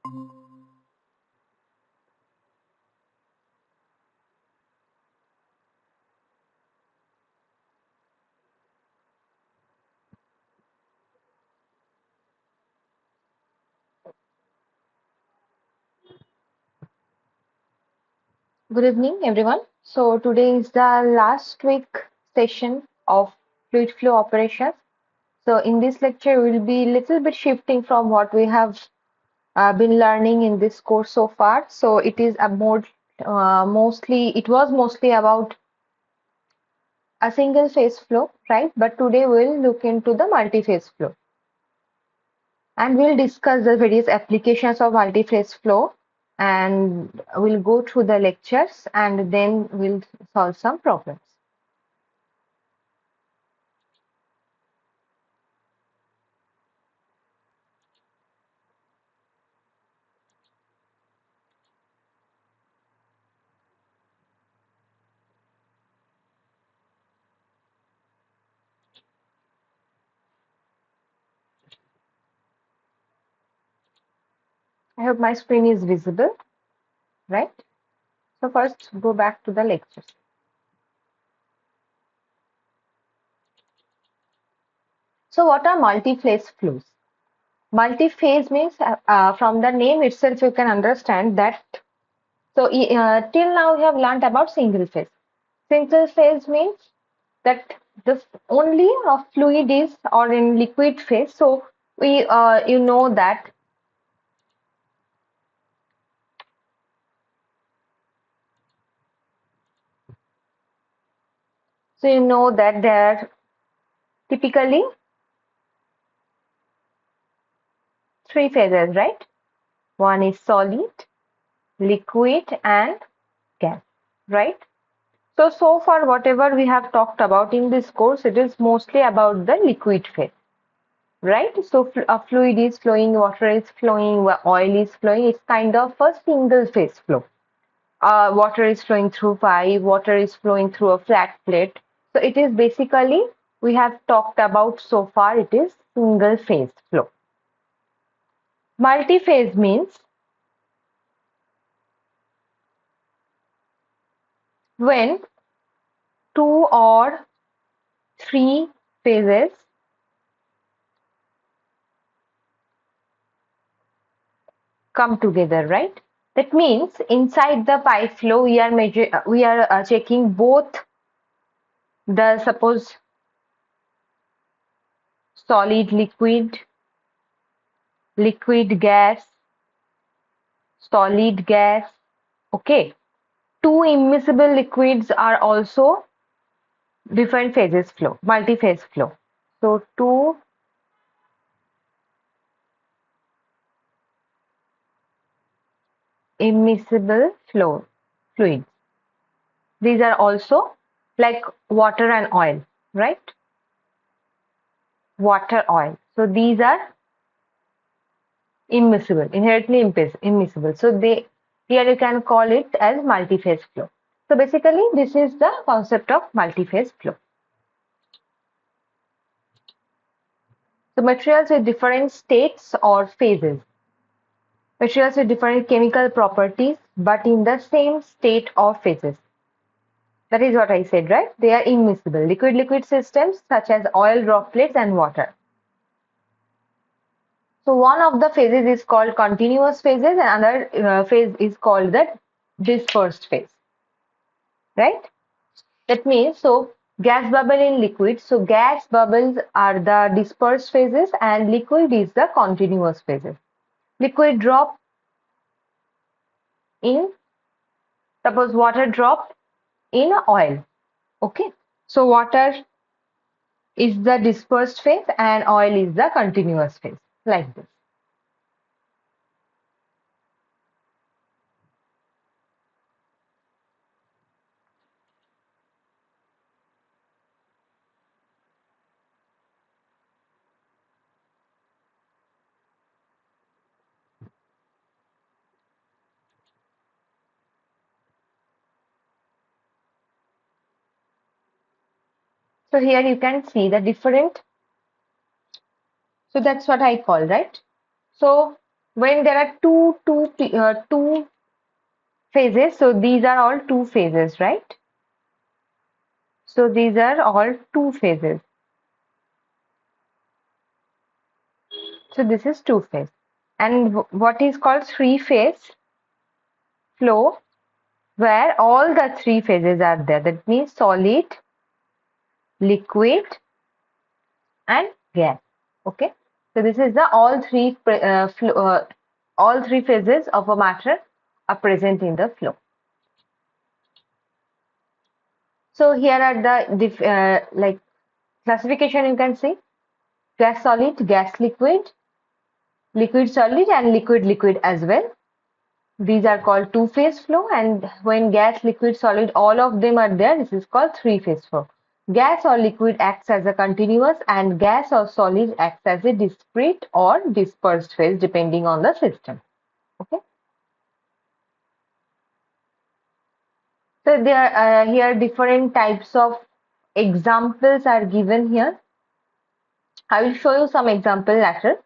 Good evening, everyone. So today is the last week session of fluid flow operations. So in this lecture, we will be a little bit shifting from what we have been learning in this course so far. So it is a more it was mostly about a single phase flow, right? But today we'll look into the multi-phase flow and we'll discuss the various applications of multi-phase flow and we'll go through the lectures and then we'll solve some problems. I hope my screen is visible, right? So first go back to the lectures. So what are multi-phase flows? Multi-phase means from the name itself you can understand that. So till now we have learned about single phase. Single phase means that the only fluid is or in liquid phase. So we you know that there are typically three phases, right? One is solid, liquid, and gas, right? So far, whatever we have talked about in this course, it is mostly about the liquid phase, right? So a fluid is flowing, water is flowing, oil is flowing. It's kind of a single phase flow. Water is flowing through pipe, water is flowing through a flat plate. So it is basically, we have talked about so far, it is single phase flow. Multi-phase means when two or three phases come together, right? That means inside the pipe flow, we are checking both the suppose solid liquid, liquid gas, solid gas. Okay. Two immiscible liquids are also different phases flow, multi-phase flow. So two immiscible fluids. These are also like water and oil, right? Water, oil. So these are immiscible, inherently immiscible. So here you can call it as multi-phase flow. So basically this is the concept of multi-phase flow. So materials with different states or phases. Materials with different chemical properties but in the same state or phases. That is what I said, right? They are immiscible. Liquid-liquid systems such as oil, droplets and water. So one of the phases is called continuous phases and another phase is called the dispersed phase, right? That means, so gas bubble in liquid. So gas bubbles are the dispersed phases and liquid is the continuous phases. Liquid drop in, suppose water drop in oil. Okay. So water is the dispersed phase and oil is the continuous phase, like this. So here you can see the different. So that's what I call, right? So when there are two phases, so these are all two phases, right? So these are all two phases. So this is two phase. And what is called three phase flow, where all the three phases are there. That means solid, liquid, and gas. Okay. So this is the all three phases of a matter are present in the flow. So here are the like classification you can see: gas solid, gas liquid, liquid solid, and liquid liquid as well. These are called two-phase flow, and when gas, liquid, solid, all of them are there, this is called three-phase flow. Gas or liquid acts as a continuous, and gas or solid acts as a discrete or dispersed phase depending on the system. Okay. So there are here different types of examples are given here. I will show you some example later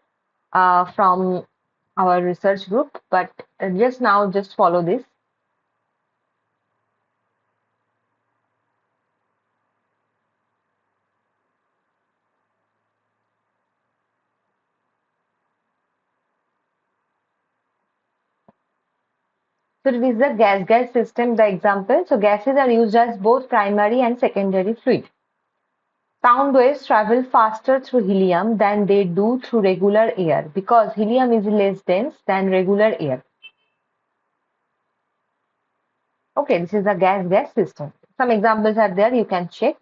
from our research group, but just now just follow this. So it is the gas-gas system, the example. So gases are used as both primary and secondary fluid. Sound waves travel faster through helium than they do through regular air because helium is less dense than regular air. Okay, this is the gas-gas system. Some examples are there, you can check.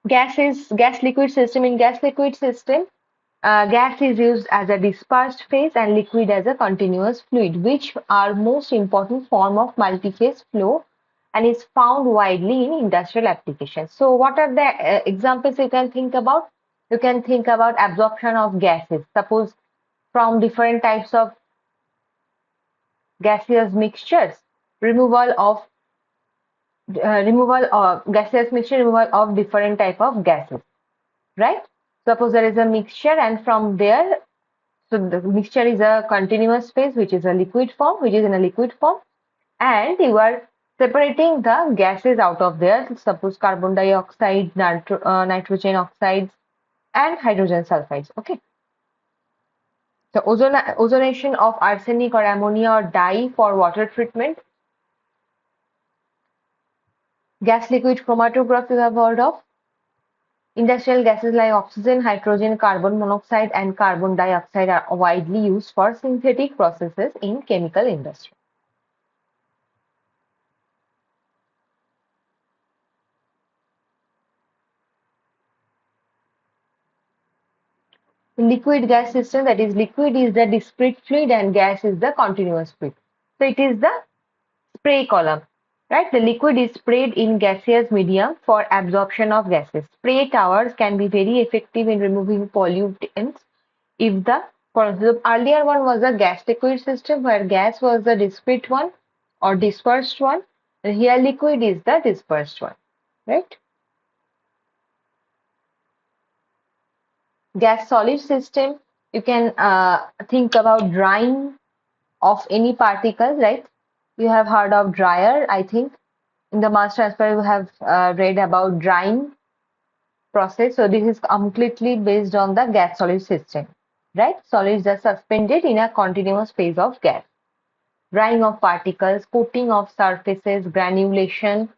Gas-liquid system. In gas-liquid system, gas is used as a dispersed phase and liquid as a continuous fluid, which are most important form of multi-phase flow and is found widely in industrial applications. So what are the examples you can think about? You can think about absorption of gases. Suppose from different types of gaseous mixtures, removal of gaseous mixture, removal of different type of gases, right? Suppose there is a mixture and from there, so the mixture is a continuous phase, which is a liquid form, which is in a liquid form, and you are separating the gases out of there. Suppose carbon dioxide, nitrogen oxides, and hydrogen sulfides. Okay. So ozonation of arsenic or ammonia or dye for water treatment. Gas liquid chromatograph you have heard of. Industrial gases like oxygen, hydrogen, carbon monoxide, and carbon dioxide are widely used for synthetic processes in chemical industry. Liquid gas system, that is, liquid is the discrete fluid and gas is the continuous fluid. So it is the spray column, right? The liquid is sprayed in gaseous medium for absorption of gases. Spray towers can be very effective in removing pollutants if the earlier one was a gas liquid system where gas was the discrete one or dispersed one, and here liquid is the dispersed one, right? Gas solid system, you can think about drying of any particle, right? You have heard of dryer, I think. In the mass transfer, you have read about drying process. So this is completely based on the gas solid system, right? Solids are suspended in a continuous phase of gas. Drying of particles, coating of surfaces, granulation,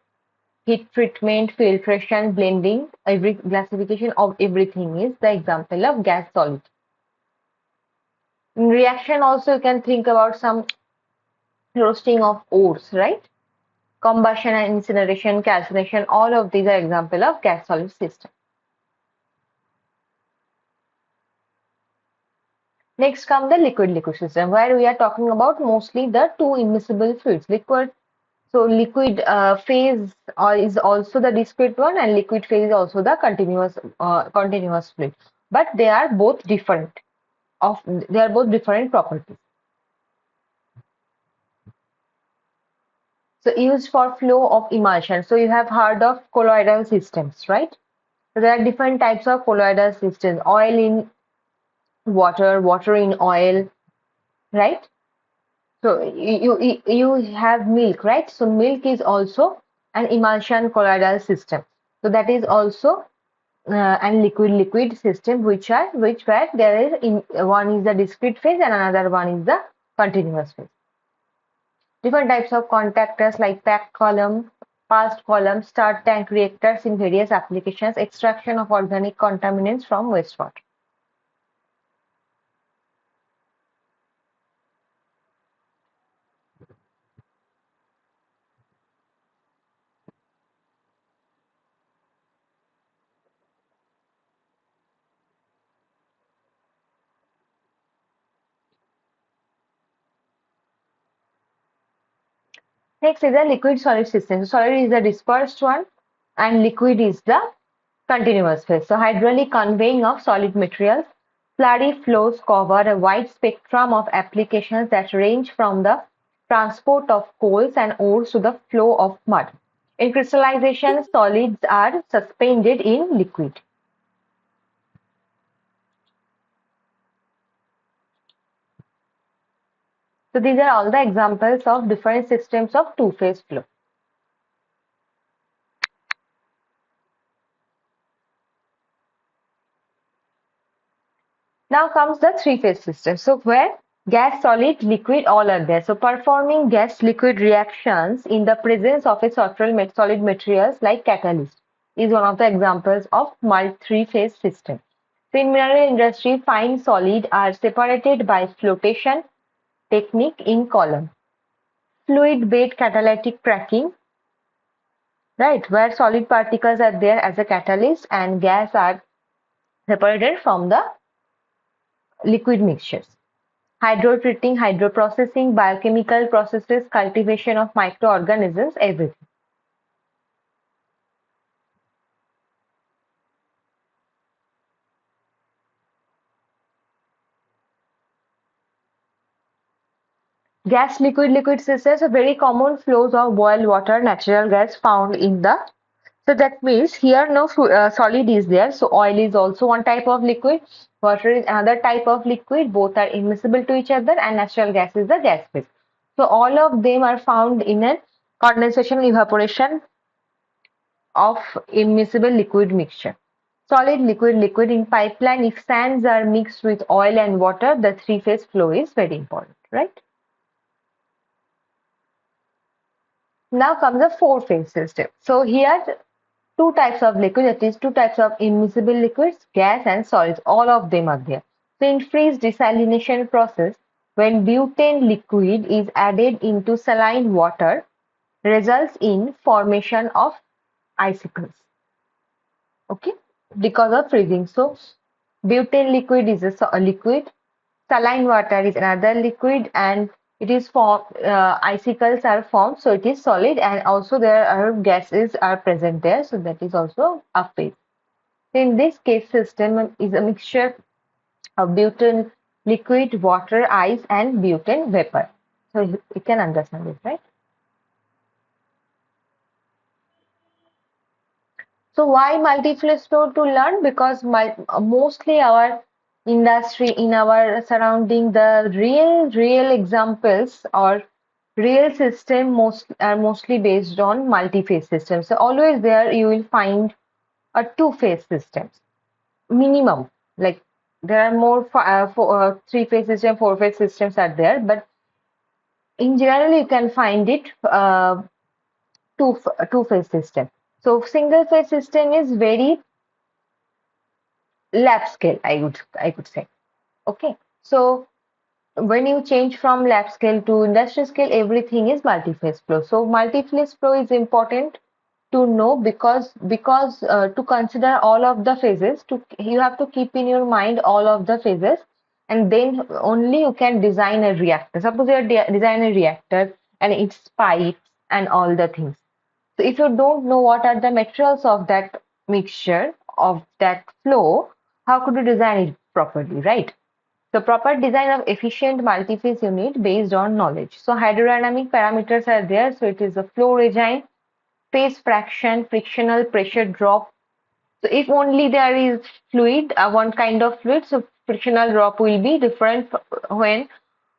heat treatment, filtration, blending, every classification of everything is the example of gas solid. In reaction also you can think about some roasting of ores, right? Combustion and incineration, calcination, all of these are example of gas solid system. Next come the liquid system, where we are talking about mostly the two immiscible fluids, liquid. So liquid phase is also the discrete one, and liquid phase is also the continuous fluid. But they are both different. They are both different properties. So used for flow of emulsion. So you have heard of colloidal systems, right? So there are different types of colloidal systems. Oil in water in oil, right? So you have milk, right? So milk is also an emulsion colloidal system. So that is also and liquid system, which where there is in one is the discrete phase and another one is the continuous phase. Different types of contactors like packed column, passed column, start tank reactors in various applications, extraction of organic contaminants from wastewater. Next is the liquid solid system. So solid is the dispersed one and liquid is the continuous phase. So hydraulic conveying of solid materials. Slurry flows cover a wide spectrum of applications that range from the transport of coals and ores to the flow of mud. In crystallization, solids are suspended in liquid. So these are all the examples of different systems of two-phase flow. Now comes the three-phase system. So where gas, solid, liquid all are there. So performing gas-liquid reactions in the presence of a solid materials like catalyst is one of the examples of three-phase system. So in mineral industry, fine solid are separated by flotation technique in column. Fluid bed catalytic cracking, right, where solid particles are there as a catalyst and gas are separated from the liquid mixtures. Hydrotreating, hydroprocessing, biochemical processes, cultivation of microorganisms, everything. Gas liquid systems are very common flows of boiled water, natural gas found in the. So that means here no solid is there. So oil is also one type of liquid. Water is another type of liquid. Both are immiscible to each other, and natural gas is the gas phase. So all of them are found in a condensation evaporation of immiscible liquid mixture. Solid, liquid in pipeline. If sands are mixed with oil and water, the three-phase flow is very important, right? Now comes the four-phase system. So here two types of liquid, that is two types of immiscible liquids, gas and solids, all of them are there. So in freeze desalination process, when butane liquid is added into saline water, results in formation of icicles. Okay, because of freezing. So butane liquid is a liquid, saline water is another liquid, and it is formed, icicles are formed, so it is solid, and also there are gases are present there, so that is also a phase. In this case, system is a mixture of butane liquid, water, ice, and butane vapor. So you can understand this, right? So why multi-phase flow to learn? Because mostly our industry in our surrounding, the real examples or real system are mostly based on multi-phase systems. So always there you will find a two-phase systems minimum. Like there are more three-phase system, four-phase systems are there, but in general you can find it two-phase system. So single-phase system is very lab scale, I could say. Okay, so when you change from lab scale to industrial scale, everything is multi-phase flow. So multi-phase flow is important to know because to consider all of the phases, to you have to keep in your mind all of the phases, and then only you can design a reactor. Suppose you design a reactor and its pipes and all the things. So if you don't know what are the materials of that mixture of that flow, how could you design it properly, right? The proper design of efficient multi-phase unit based on knowledge. So hydrodynamic parameters are there. So it is a flow regime, phase fraction, frictional pressure drop. So if only there is fluid, one kind of fluid, so frictional drop will be different when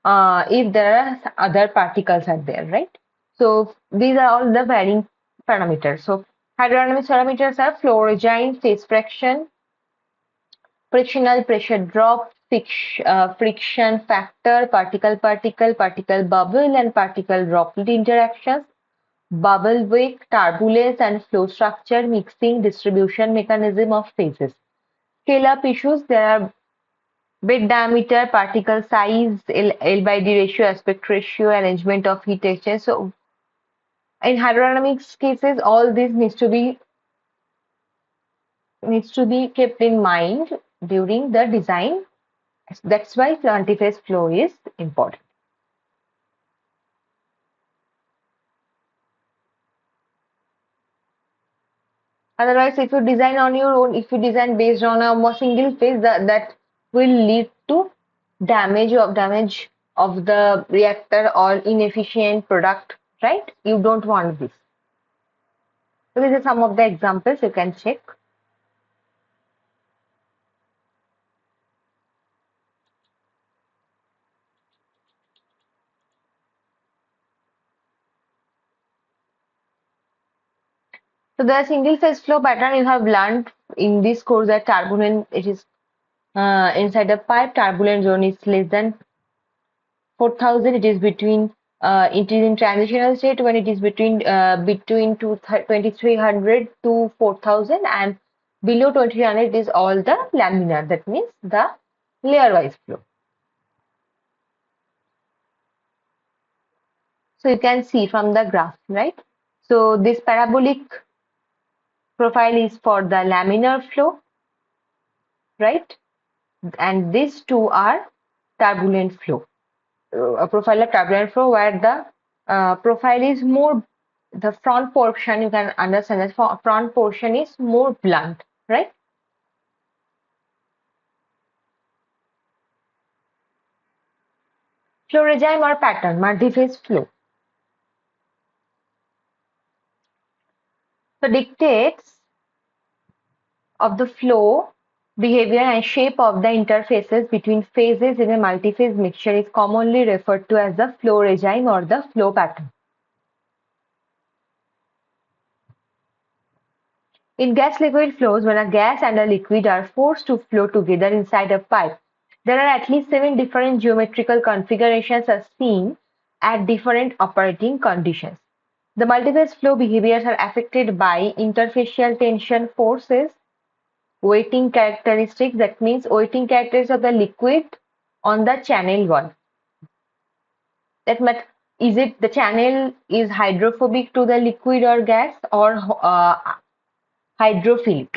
if there are other particles are there, right? So these are all the varying parameters. So hydrodynamic parameters are flow regime, phase fraction, frictional pressure drop, friction factor, particle bubble and particle droplet interactions, bubble wake, turbulence and flow structure, mixing, distribution mechanism of phases. Scale-up issues, there are bit diameter, particle size, L by D ratio, aspect ratio, arrangement of heat exchange. So in hydrodynamics cases, all this needs to be kept in mind during the design. That's why multi-phase flow is important. Otherwise, if you design on your own, if you design based on a more single phase, that will lead to damage of the reactor or inefficient product, right? You don't want this. So these are some of the examples you can check. So the single phase flow pattern you have learned in this course that turbulent, it is inside the pipe, turbulent zone is less than 4,000. It is between it is in transitional state when it is between 2300 to 4,000, and below 2300 is all the laminar. That means the layer wise flow. So you can see from the graph, right? So this parabolic profile is for the laminar flow, right? And these two are turbulent flow. A profile of turbulent flow where the profile is more, the front portion, you can understand that front portion is more blunt, right? Flow regime or pattern, multi-phase flow. So dictates of the flow behavior and shape of the interfaces between phases in a multi-phase mixture is commonly referred to as the flow regime or the flow pattern. In gas-liquid flows, when a gas and a liquid are forced to flow together inside a pipe, there are at least 7 different geometrical configurations are seen at different operating conditions. The multiphase flow behaviors are affected by interfacial tension forces, weighting characteristics, that means weighting characteristics of the liquid on the channel wall. That means, is it the channel is hydrophobic to the liquid or gas, or hydrophilic?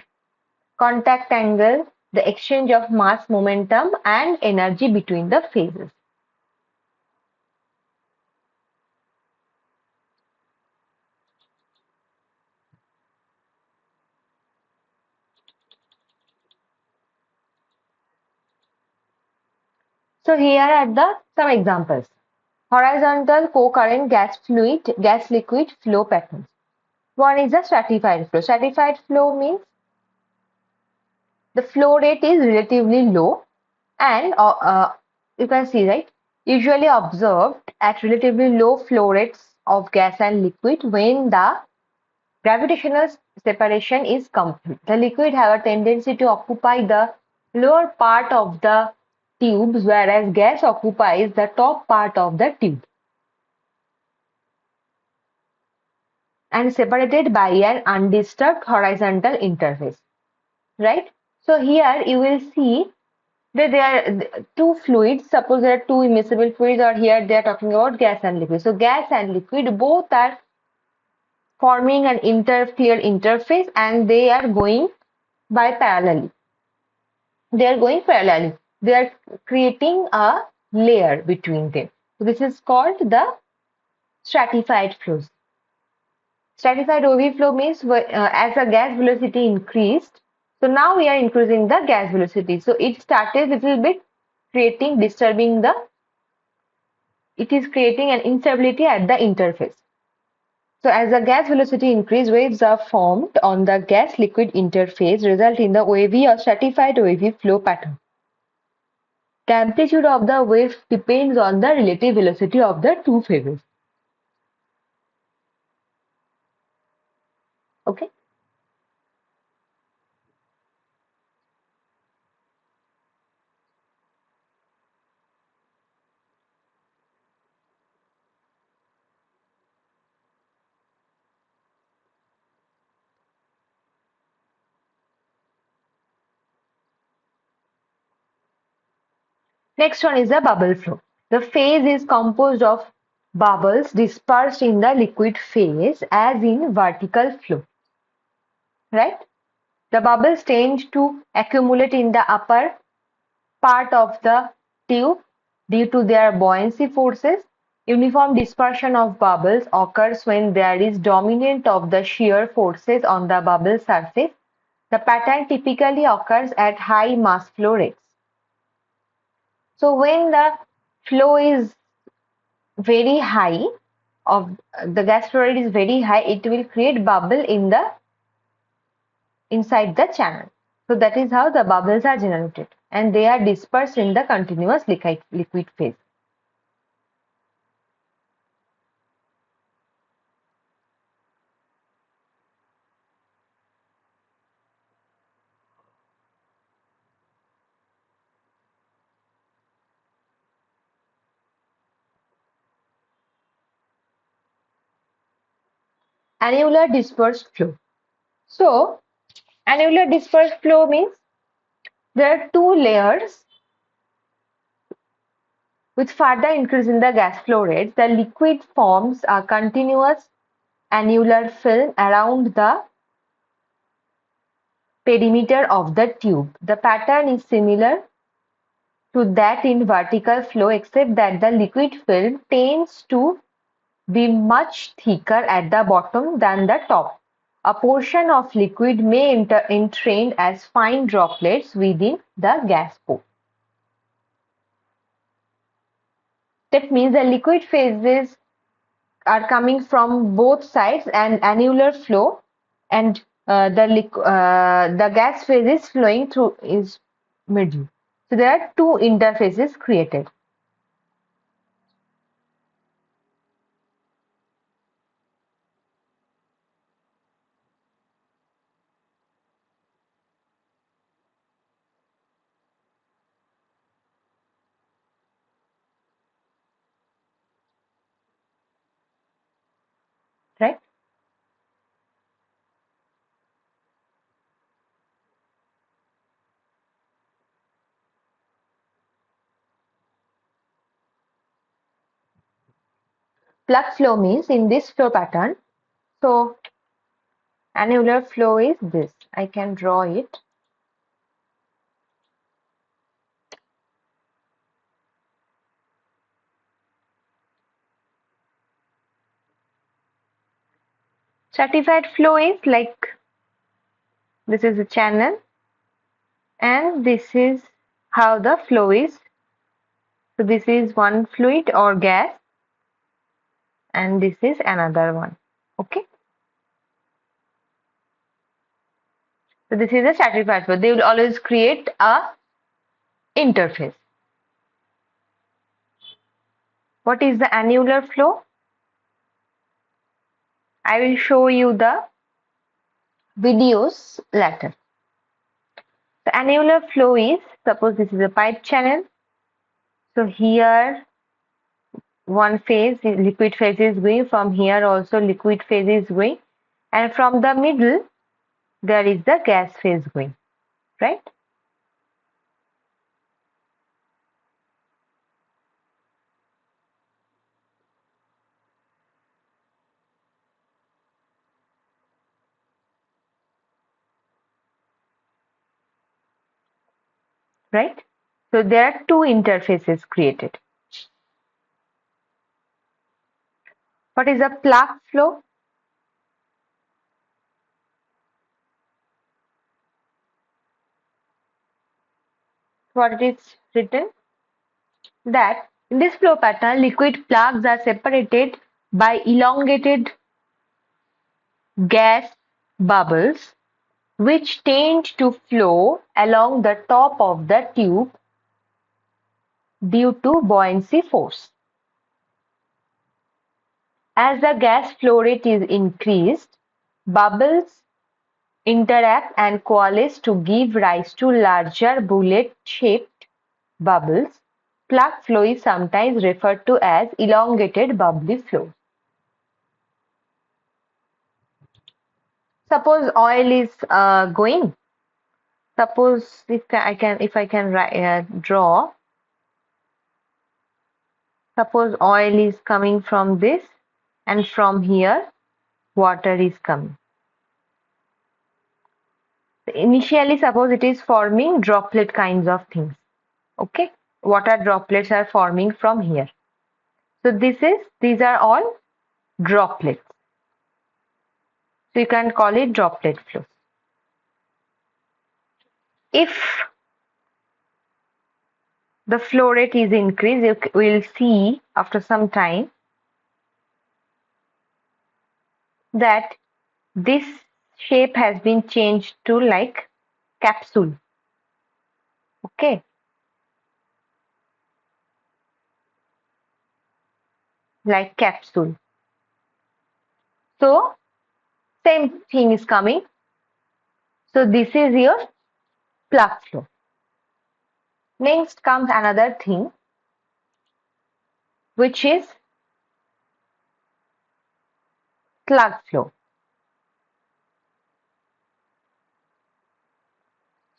Contact angle, the exchange of mass, momentum and energy between the phases. So here are some examples. Horizontal co-current gas liquid flow patterns. One is the stratified flow. Stratified flow means the flow rate is relatively low, and you can see, right, usually observed at relatively low flow rates of gas and liquid when the gravitational separation is complete. The liquid have a tendency to occupy the lower part of the tubes, whereas gas occupies the top part of the tube and separated by an undisturbed horizontal interface, right? So here you will see that there are two fluids. Suppose there are two immiscible fluids, or here they are talking about gas and liquid. So gas and liquid both are forming an clear interface, and they are going by parallelly. They are going parallelly. They are creating a layer between them. So this is called the stratified flows. Stratified OV flow means as the gas velocity increased, so now we are increasing the gas velocity. So it started little bit disturbing it is creating an instability at the interface. So as the gas velocity increases, waves are formed on the gas-liquid interface, result in the wavy or stratified wavy flow pattern. The amplitude of the wave depends on the relative velocity of the two phases. Okay. Next one is the bubble flow. The phase is composed of bubbles dispersed in the liquid phase as in vertical flow. Right? The bubbles tend to accumulate in the upper part of the tube due to their buoyancy forces. Uniform dispersion of bubbles occurs when there is dominant of the shear forces on the bubble surface. The pattern typically occurs at high mass flow rates. So when the flow is very high, of the gas flow rate is very high, it will create bubble in the inside the channel. So that is how the bubbles are generated, and they are dispersed in the continuous liquid phase. Annular dispersed flow. So annular dispersed flow means there are two layers. With further increase in the gas flow rate, the liquid forms a continuous annular film around the perimeter of the tube. The pattern is similar to that in vertical flow, except that the liquid film tends to be much thicker at the bottom than the top. A portion of liquid may entrain as fine droplets within the gas pore. That means the liquid phases are coming from both sides and annular flow, and the gas phase is flowing through is middle. So there are two interfaces created. Right? Plug flow means in this flow pattern. So annular flow is this. I can draw it. Stratified flow is like this is a channel, and this is how the flow is. So this is one fluid or gas, and this is another one. Okay. So this is a stratified flow. They will always create a interface. What is the annular flow? I will show you the videos later. The annular flow is, suppose this is a pipe channel. So here one phase, liquid phase is going, from here also liquid phase is going, and from the middle there is the gas phase going, right? Right? So there are two interfaces created. What is a plug flow? What it is written? That in this flow pattern, liquid plugs are separated by elongated gas bubbles which tend to flow along the top of the tube due to buoyancy force. As the gas flow rate is increased, bubbles interact and coalesce to give rise to larger bullet-shaped bubbles. Plug flow is sometimes referred to as elongated bubbly flow. Suppose oil is going. Suppose if I can draw. Suppose oil is coming from this, and from here water is coming. Initially, suppose it is forming droplet kinds of things. Okay, water droplets are forming from here. So these are all droplets. So you can call it droplet flow. If the flow rate is increased, you will see after some time that this shape has been changed to like capsule. Okay, like capsule. So same thing is coming. So this is your plug flow. Next comes another thing, which is slug flow.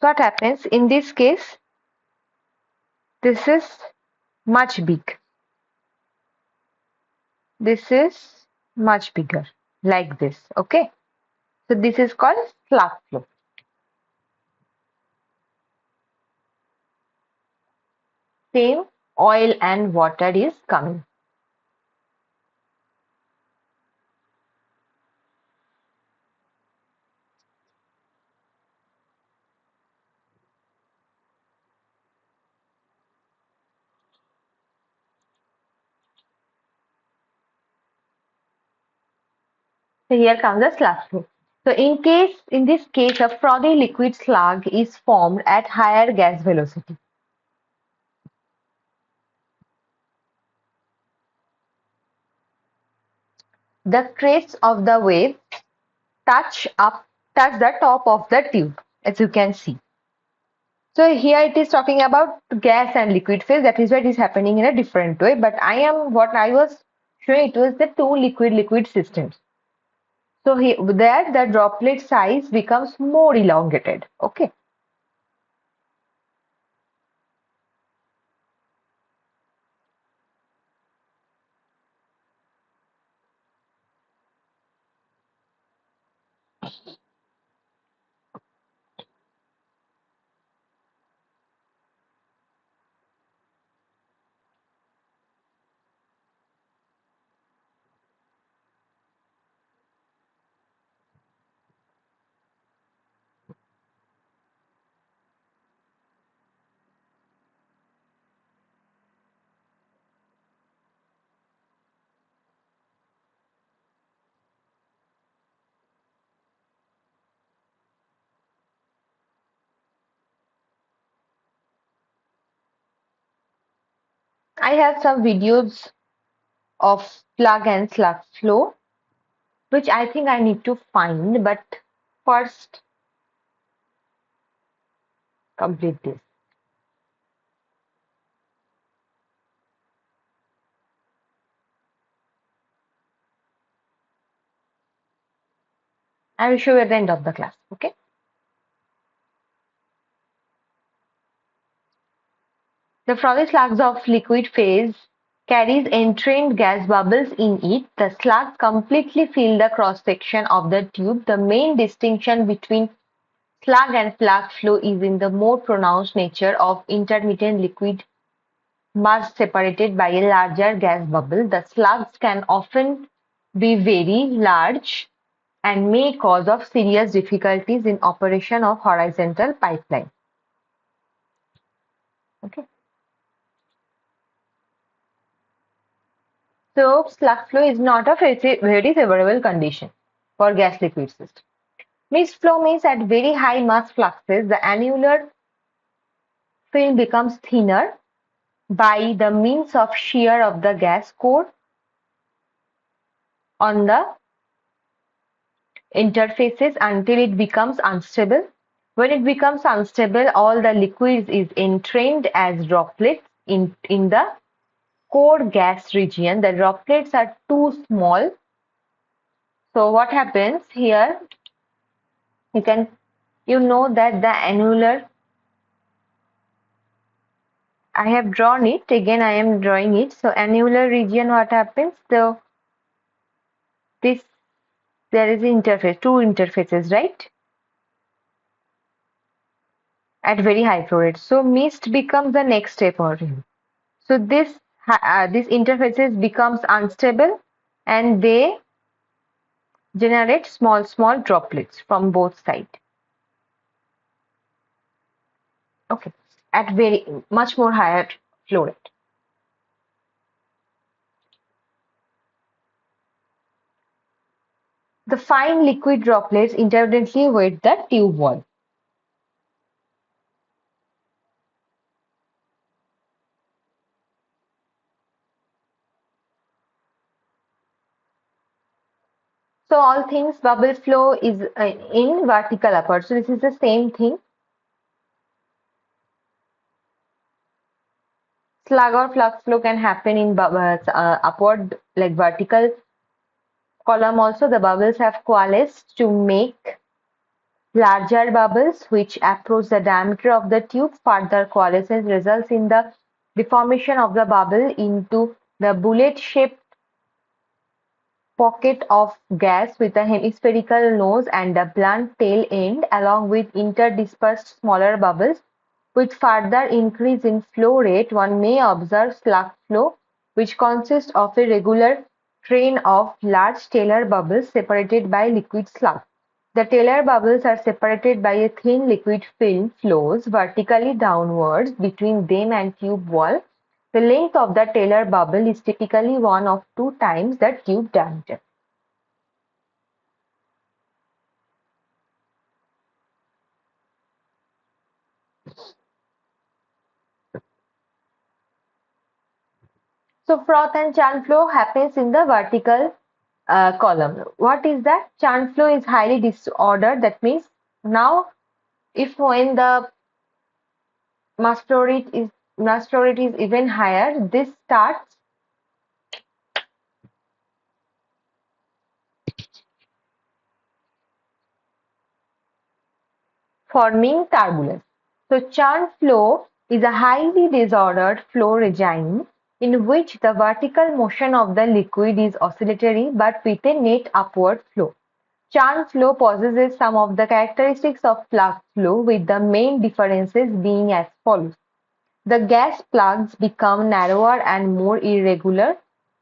So what happens in this case? This is much big. This is much bigger, like this. Okay. So this is called slug flow. Same oil and water is coming. So here comes the slug flow. So in this case, a frothy liquid slug is formed at higher gas velocity. The crests of the wave touch the top of the tube, as you can see. So here it is talking about gas and liquid phase. That is why it is happening in a different way. But what I was showing, it was the two liquid systems. So there the droplet size becomes more elongated. Okay. I have some videos of plug and slug flow, which I think I need to find, but first complete this. I will show you at the end of the class. Okay. The frothy slugs of liquid phase carries entrained gas bubbles in it. The slugs completely fill the cross-section of the tube. The main distinction between slug and plug flow is in the more pronounced nature of intermittent liquid mass separated by a larger gas bubble. The slugs can often be very large and may cause of serious difficulties in operation of horizontal pipeline. Okay. So slug flow is not a very favorable condition for gas liquid system. Mixed flow means at very high mass fluxes, the annular film becomes thinner by the means of shear of the gas core on the interfaces until it becomes unstable. When it becomes unstable, all the liquids is entrained as droplets in the core gas region. The droplets are too small. So what happens here, you can that the annular, I have drawn it, again I am drawing it. So annular region, what happens? This there is interface, two interfaces, right? At very high flow rate. So mist becomes the next step for him. So this interfaces becomes unstable and they generate small droplets from both sides. Okay, at very much more higher flow rate. The fine liquid droplets intermittently wet the tube wall. So all things bubble flow is in vertical upward. So this is the same thing. Slug or flux flow can happen in upward, like vertical column also. The bubbles have coalesced to make larger bubbles which approach the diameter of the tube. Further coalescence results in the deformation of the bubble into the bullet-shaped pocket of gas with a hemispherical nose and a blunt tail end, along with interdispersed smaller bubbles. With further increase in flow rate, one may observe slug flow, which consists of a regular train of large Taylor bubbles separated by liquid slug. The Taylor bubbles are separated by a thin liquid film flows vertically downwards between them and tube wall. The length of the Taylor bubble is typically 1 or 2 times the tube diameter. So froth and churn flow happens in the vertical column. What is that? Churn flow is highly disordered. That means now if when the mass flow rate is even higher, this starts forming turbulence. So churn flow is a highly disordered flow regime in which the vertical motion of the liquid is oscillatory but with a net upward flow. Churn flow possesses some of the characteristics of plug flow, with the main differences being as follows. The gas plugs become narrower and more irregular.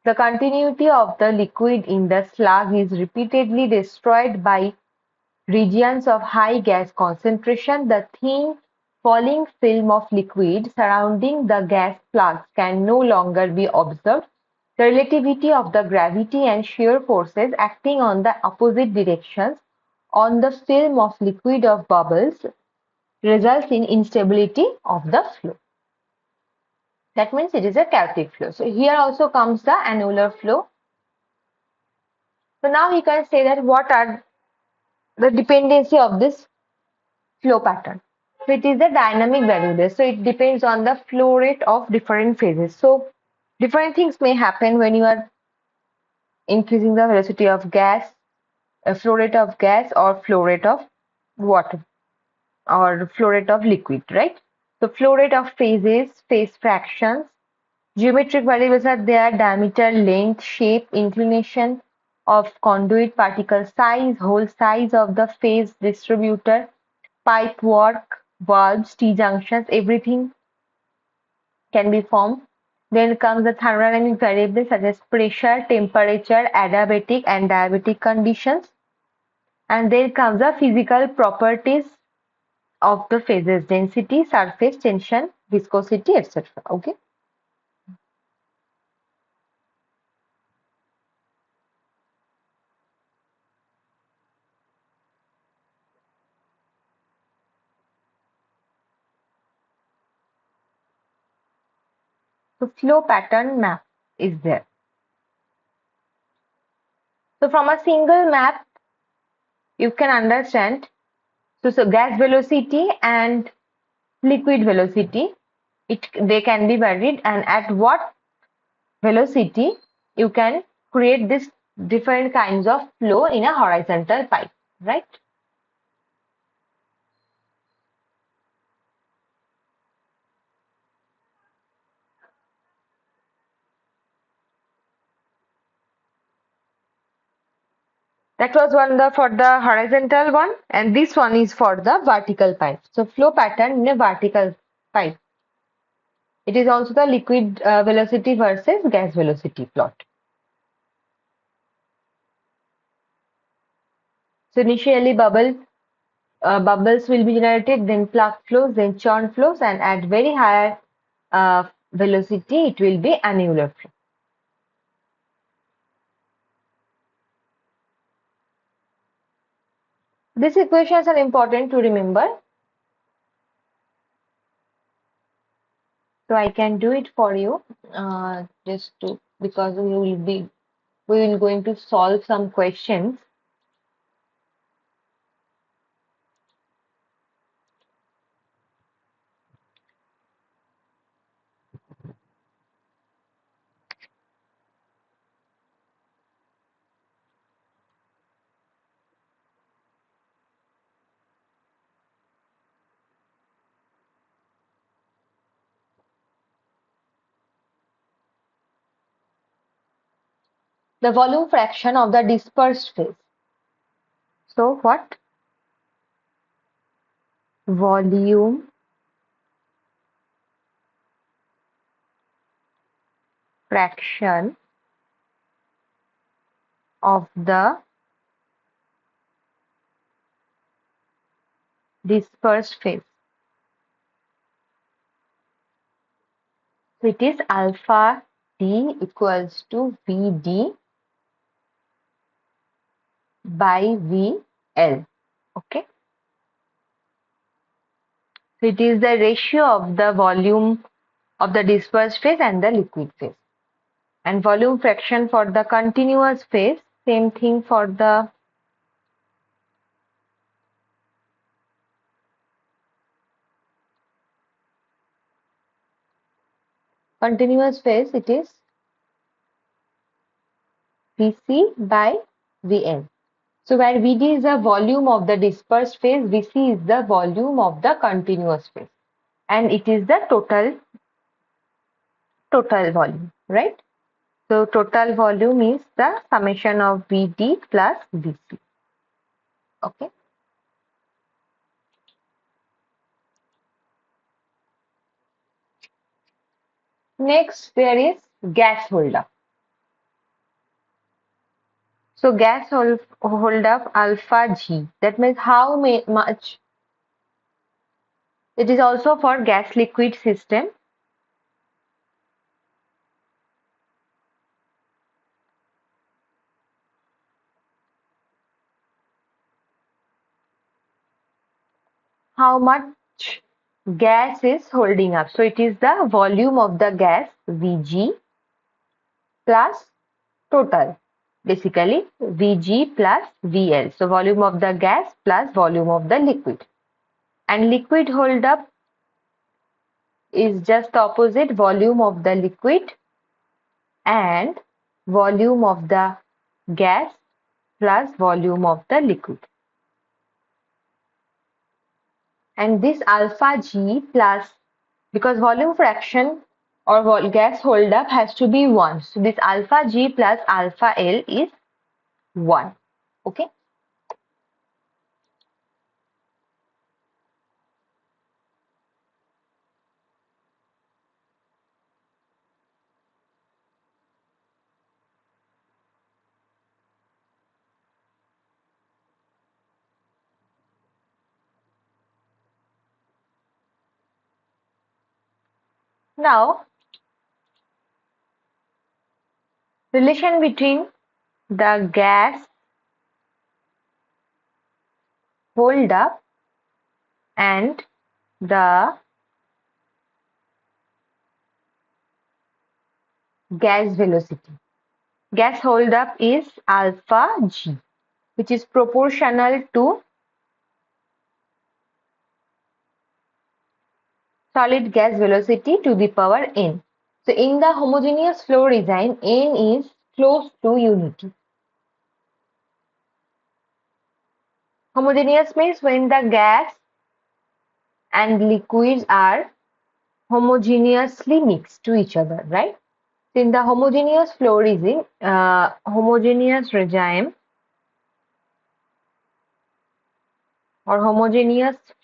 The continuity of the liquid in the slug is repeatedly destroyed by regions of high gas concentration. The thin falling film of liquid surrounding the gas plugs can no longer be observed. The relativity of the gravity and shear forces acting on the opposite directions on the film of liquid of bubbles results in instability of the flow. That means it is a chaotic flow. So here also comes the annular flow. So now we can say that what are the dependency of this flow pattern. So it is the dynamic variable. So it depends on the flow rate of different phases. So different things may happen when you are increasing the velocity of gas, flow rate of gas or flow rate of water or flow rate of liquid, right? So flow rate of phases, phase fractions, geometric variables are there: diameter, length, shape, inclination of conduit, particle size, hole size of the phase distributor, pipe work, valves, T-junctions, everything can be formed. Then comes the thermodynamic variables such as pressure, temperature, adiabatic and diabatic conditions. And then comes the physical properties of the phases: density, surface tension, viscosity, etc. Okay. So flow pattern map is there. So from a single map, you can understand. So gas velocity and liquid velocity, they can be varied, and at what velocity you can create this different kinds of flow in a horizontal pipe, right? That was for the horizontal one, and this one is for the vertical pipe. So flow pattern in a vertical pipe. It is also the liquid velocity versus gas velocity plot. So initially bubbles will be generated, then plug flows, then churn flows, and at very high velocity, it will be annular flow. These equations are important to remember. So I can do it for you, because we will going to solve some questions. The volume fraction of the dispersed phase. So what? Volume fraction of the dispersed phase. So it is alpha D equals to Vd by VL. Okay. So it is the ratio of the volume of the dispersed phase and the liquid phase. And volume fraction for the continuous phase, same thing for the continuous phase, it is Vc by Vn. So where Vd is the volume of the dispersed phase, Vc is the volume of the continuous phase. And it is the total volume, right? So total volume is the summation of Vd plus Vc. Okay. Next, there is gas holdup. So gas holdup alpha G. That means how much. It is also for gas liquid system. How much gas is holding up. So it is the volume of the gas Vg plus total. Basically Vg plus Vl. So volume of the gas plus volume of the liquid. And liquid holdup is just the opposite, volume of the liquid and volume of the gas plus volume of the liquid. And this alpha G plus, because volume fraction or gas holdup has to be 1. So this alpha G plus alpha L is 1. Okay. Now, relation between the gas holdup and the gas velocity. Gas holdup is alpha g, which is proportional to solid gas velocity to the power n. So in the homogeneous flow regime, n is close to unity. Homogeneous means when the gas and liquids are homogeneously mixed to each other, right? So in the homogeneous flow regime, or homogeneous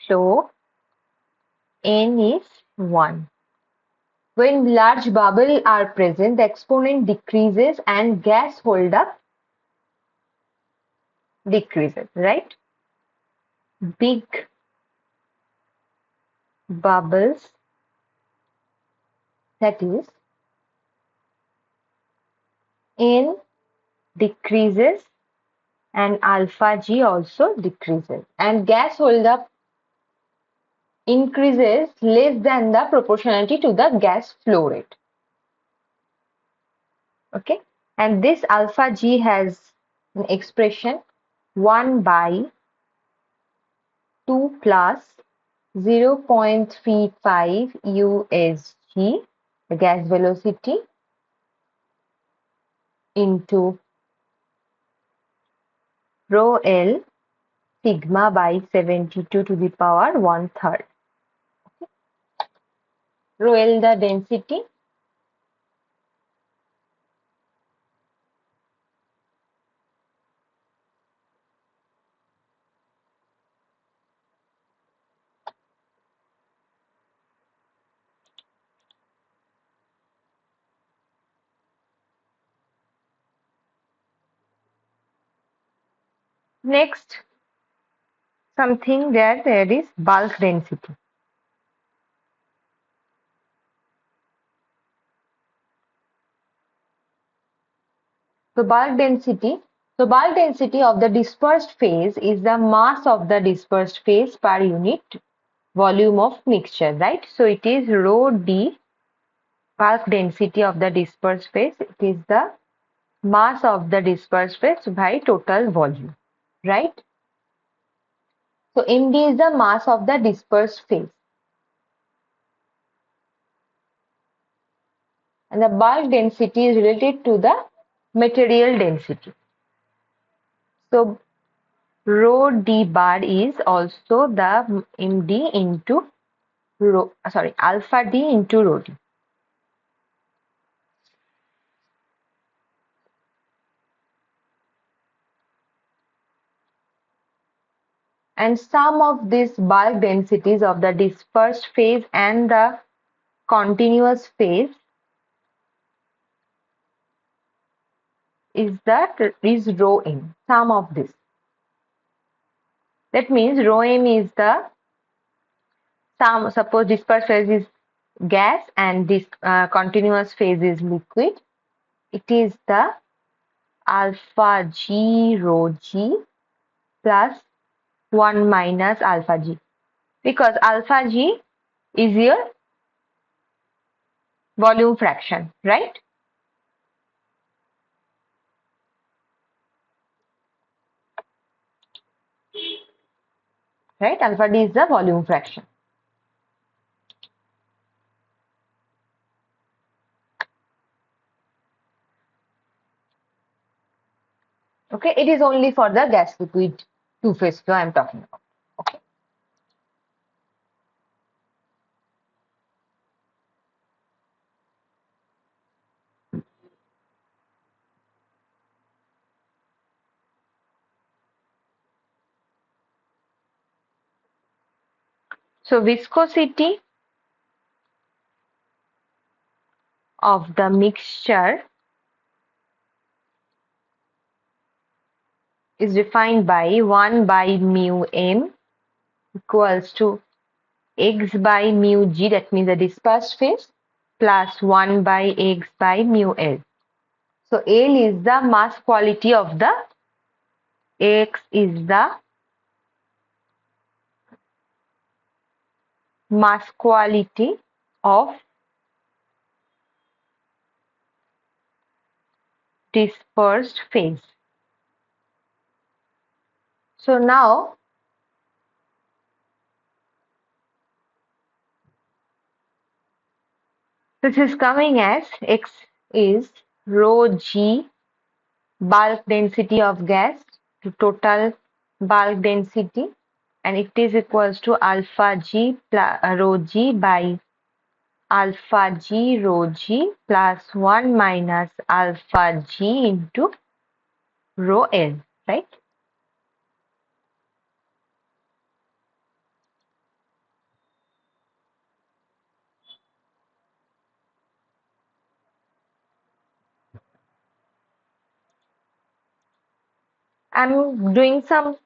flow, n is 1. When large bubbles are present, the exponent decreases and gas holdup decreases, right? Big bubbles, that is, n decreases and alpha g also decreases, and gas holdup increases less than the proportionality to the gas flow rate. Okay, and this alpha g has an expression 1 by 2 plus 0.35 USG, the gas velocity, into rho L sigma by 72 to the power 1/3. Rho L the density. Next, something there is bulk density. So bulk density of the dispersed phase is the mass of the dispersed phase per unit volume of mixture, right? So it is rho d, bulk density of the dispersed phase. It is the mass of the dispersed phase by total volume, right? So Md is the mass of the dispersed phase. And the bulk density is related to the material density. So rho d bar is also the Md into alpha d into rho d. And sum of these bulk densities of the dispersed phase and the continuous phase is rho m, sum of this. That means rho m is the sum. Suppose dispersed phase is gas and this continuous phase is liquid. It is the alpha g rho g plus 1 minus alpha g, because alpha g is your volume fraction, right? Right, alpha d is the volume fraction. Okay, it is only for the gas liquid two-phase flow I am talking about. Okay. So viscosity of the mixture is defined by 1 by mu m equals to x by mu g, that means the dispersed phase, plus 1 by x by mu L. So L is the mass quality of the, x is the mass quality of dispersed phase. So now this is coming as X is rho g bulk density of gas to total bulk density, and it is equals to alpha g rho g by alpha g rho g plus 1 minus alpha g into rho L, right? I'm doing some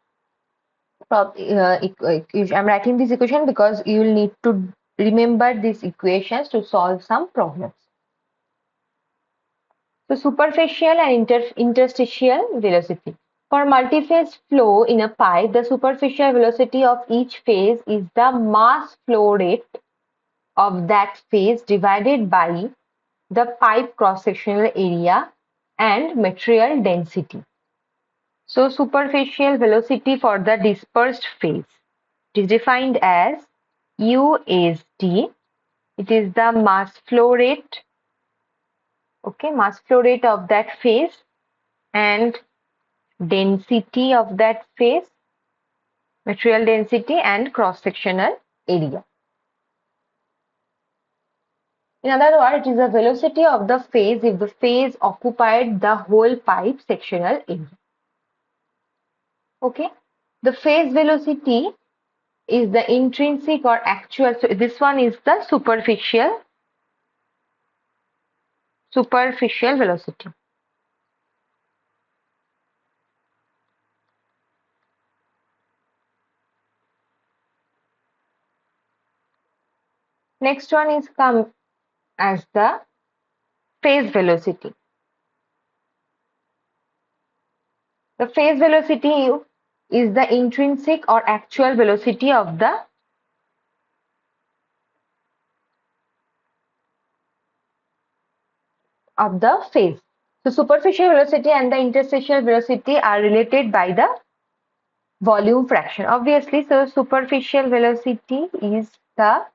I'm writing this equation because you will need to remember these equations to solve some problems. So superficial and interstitial velocity. For multiphase flow in a pipe, the superficial velocity of each phase is the mass flow rate of that phase divided by the pipe cross-sectional area and material density. So superficial velocity for the dispersed phase. It is defined as U is D. It is the mass flow rate, okay, mass flow rate of that phase and density of that phase, material density and cross-sectional area. In other words, it is the velocity of the phase if the phase occupied the whole pipe sectional area. Okay, the phase velocity is the intrinsic or actual. So this one is the superficial velocity. Next one is come as the phase velocity. The phase velocity is the intrinsic or actual velocity of the phase. So superficial velocity and the interstitial velocity are related by the volume fraction. Obviously, so superficial velocity is the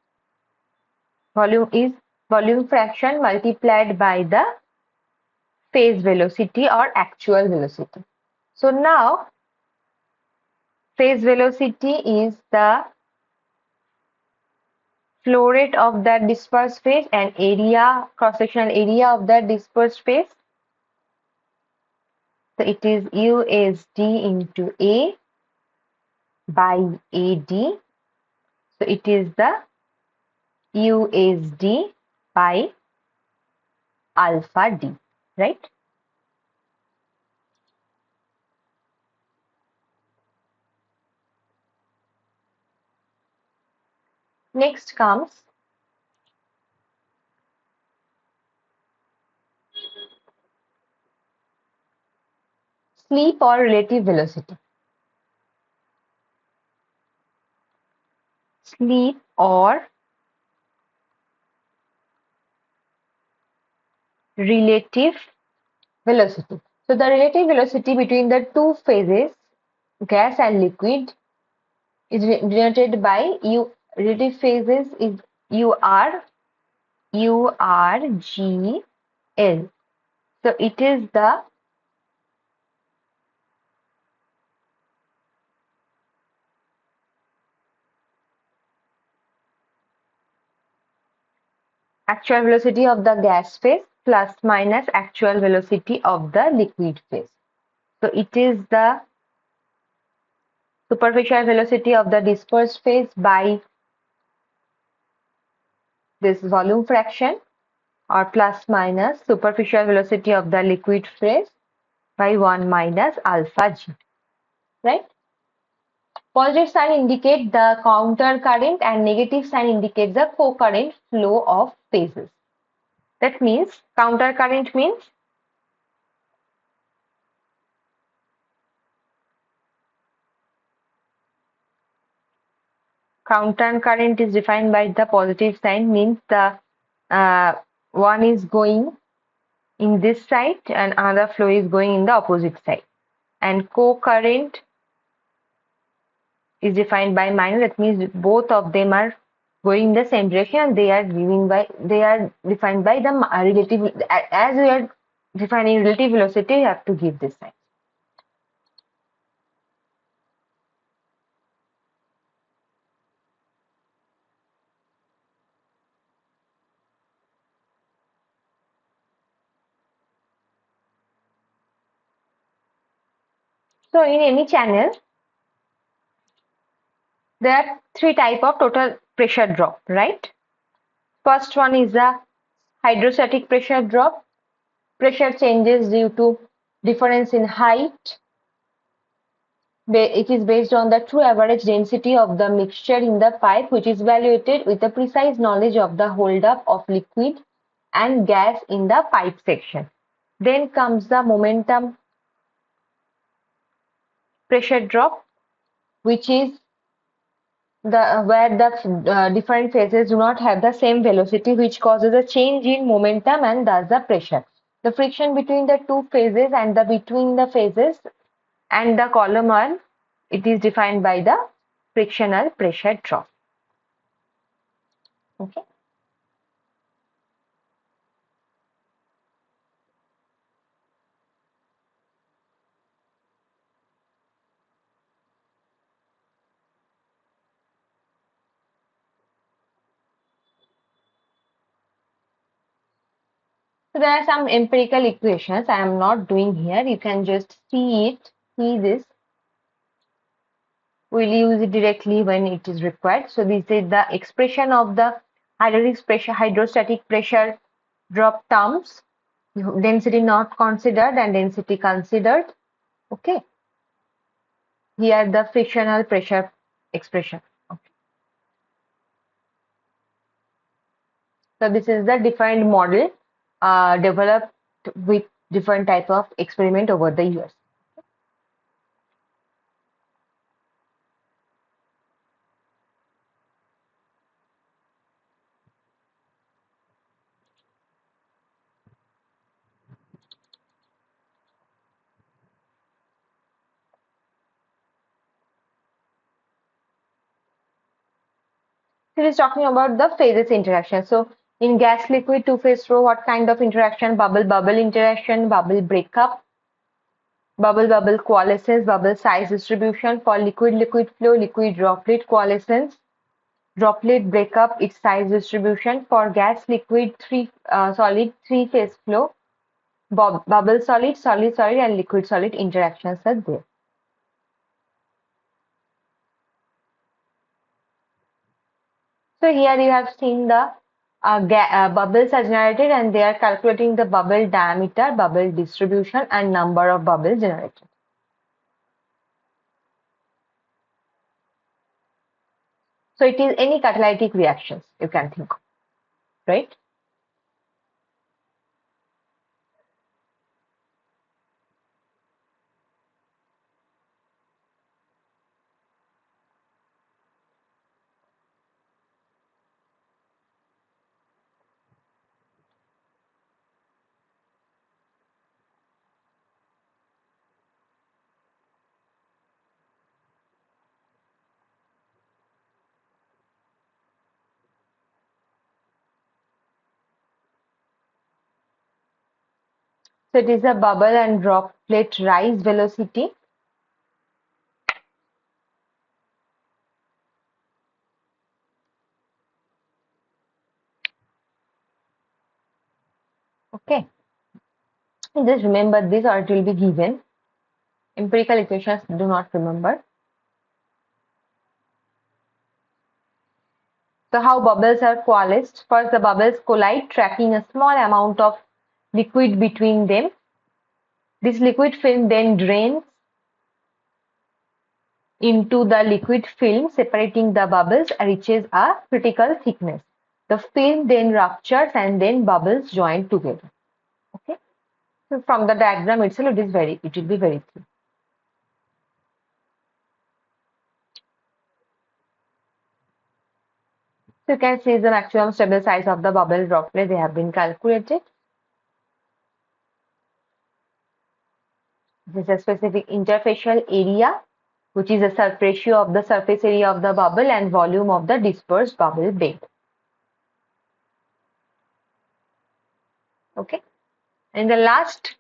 volume fraction multiplied by the phase velocity or actual velocity. So now phase velocity is the flow rate of that dispersed phase and area, cross-sectional area of that dispersed phase. So it is U is D into A by AD. So it is the U is D by alpha D, right? Next comes sleep or relative velocity. Sleep or relative velocity. So the relative velocity between the two phases, gas and liquid, is denoted by U. Relative phases is UR URGL. So it is the actual velocity of the gas phase plus minus actual velocity of the liquid phase. So it is the superficial velocity of the dispersed phase by this volume fraction or plus minus superficial velocity of the liquid phase by 1 minus alpha g, right? Positive sign indicate the counter current and negative sign indicates the co-current flow of phases. That means counter current means counter current is defined by the positive sign, means the one is going in this side and another flow is going in the opposite side. And co-current is defined by minor. That means both of them are going in the same direction and they are defined by the relative. As we are defining relative velocity, you have to give this sign. So in any channel, there are three type of total pressure drop, right? First one is the hydrostatic pressure drop. Pressure changes due to difference in height. It is based on the true average density of the mixture in the pipe, which is evaluated with a precise knowledge of the holdup of liquid and gas in the pipe section. Then comes the momentum pressure drop, which is where the different phases do not have the same velocity, which causes a change in momentum and thus the pressure. The friction between the two phases and the between the phases and the column one, it is defined by the frictional pressure drop. Okay. So there are some empirical equations I am not doing here. You can just see this. We'll use it directly when it is required. So this is the expression of the hydrostatic pressure drop terms. Density not considered and density considered. Okay. Here the frictional pressure expression. Okay. So this is the defined model developed with different type of experiment over the years. So it is talking about the phases interaction. So in gas liquid two-phase flow, what kind of interaction? Bubble-bubble interaction, bubble breakup, bubble-bubble coalescence, bubble size distribution. For liquid-liquid flow, liquid droplet coalescence, droplet breakup, its size distribution. For gas liquid solid three-phase flow, bubble solid, solid solid, and liquid solid interactions are there. So here you have seen the bubbles are generated and they are calculating the bubble diameter, bubble distribution and number of bubbles generated. So it is any catalytic reactions you can think of, right? So it is a bubble and droplet rise velocity. Okay. Just remember this or it will be given. Empirical equations do not remember. So how bubbles are coalesced? First the bubbles collide, trapping a small amount of liquid between them. This liquid film then drains into the liquid film, separating the bubbles reaches a critical thickness. The film then ruptures and then bubbles join together. Okay. So from the diagram itself, it will be very thin. So you can see the maximum stable size of the bubble droplet they have been calculated. This is a specific interfacial area, which is a ratio of the surface area of the bubble and volume of the dispersed bubble bed. Okay. And the last,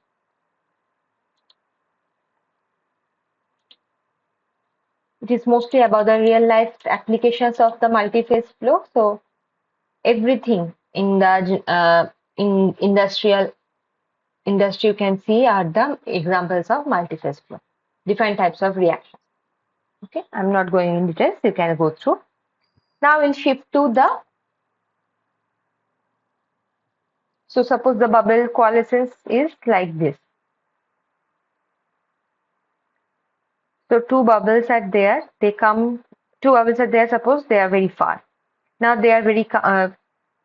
it is mostly about the real life applications of the multi-phase flow. So everything in the in industry you can see are the examples of multi-phase flow, different types of reactions. Okay, I'm not going in details, you can go through. Now we'll shift to the, so suppose the bubble coalescence is like this. So two bubbles are there, two bubbles are there, suppose they are very far. Now they are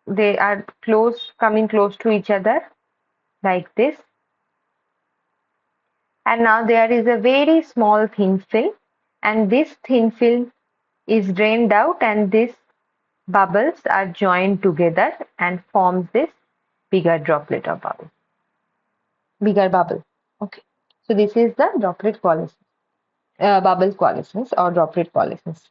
they are coming close to each other like this. And now there is a very small thin film, and this thin film is drained out, and these bubbles are joined together and forms this bigger droplet of bigger bubble. Okay, so this is the droplet coalescence, bubble coalescence or droplet coalescence.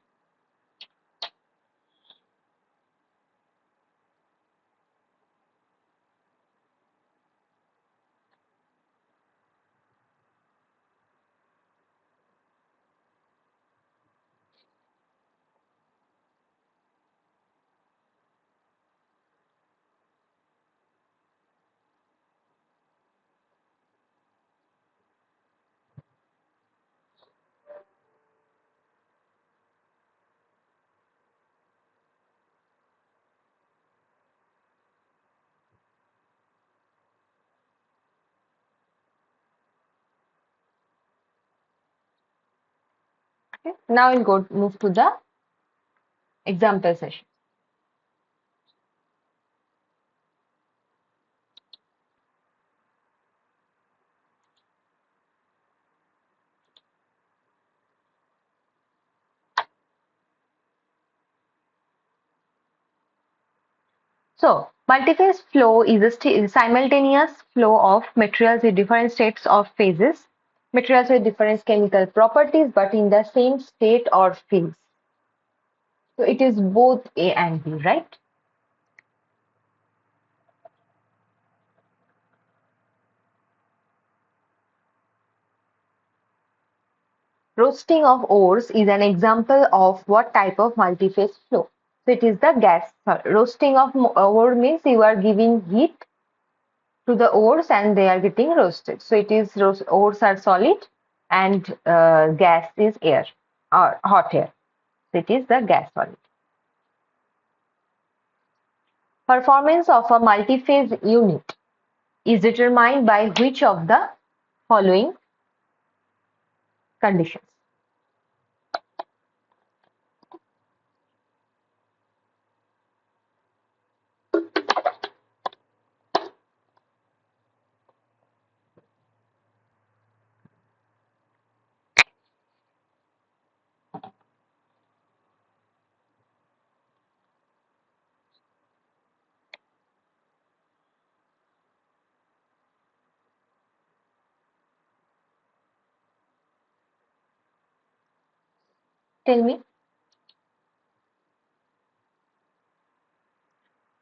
Okay. Now we'll move to the example session. So, multiphase flow is a simultaneous flow of materials with different states of phases, materials with different chemical properties, but in the same state or phase. So, it is both A and B, right? Roasting of ores is an example of what type of multiphase flow. So, it is the gas. Roasting of ore means you are giving heat to the ores and they are getting roasted. So it is ores are solid and gas is air or hot air. So it is the gas solid. Performance of a multi-phase unit is determined by which of the following conditions? Tell me.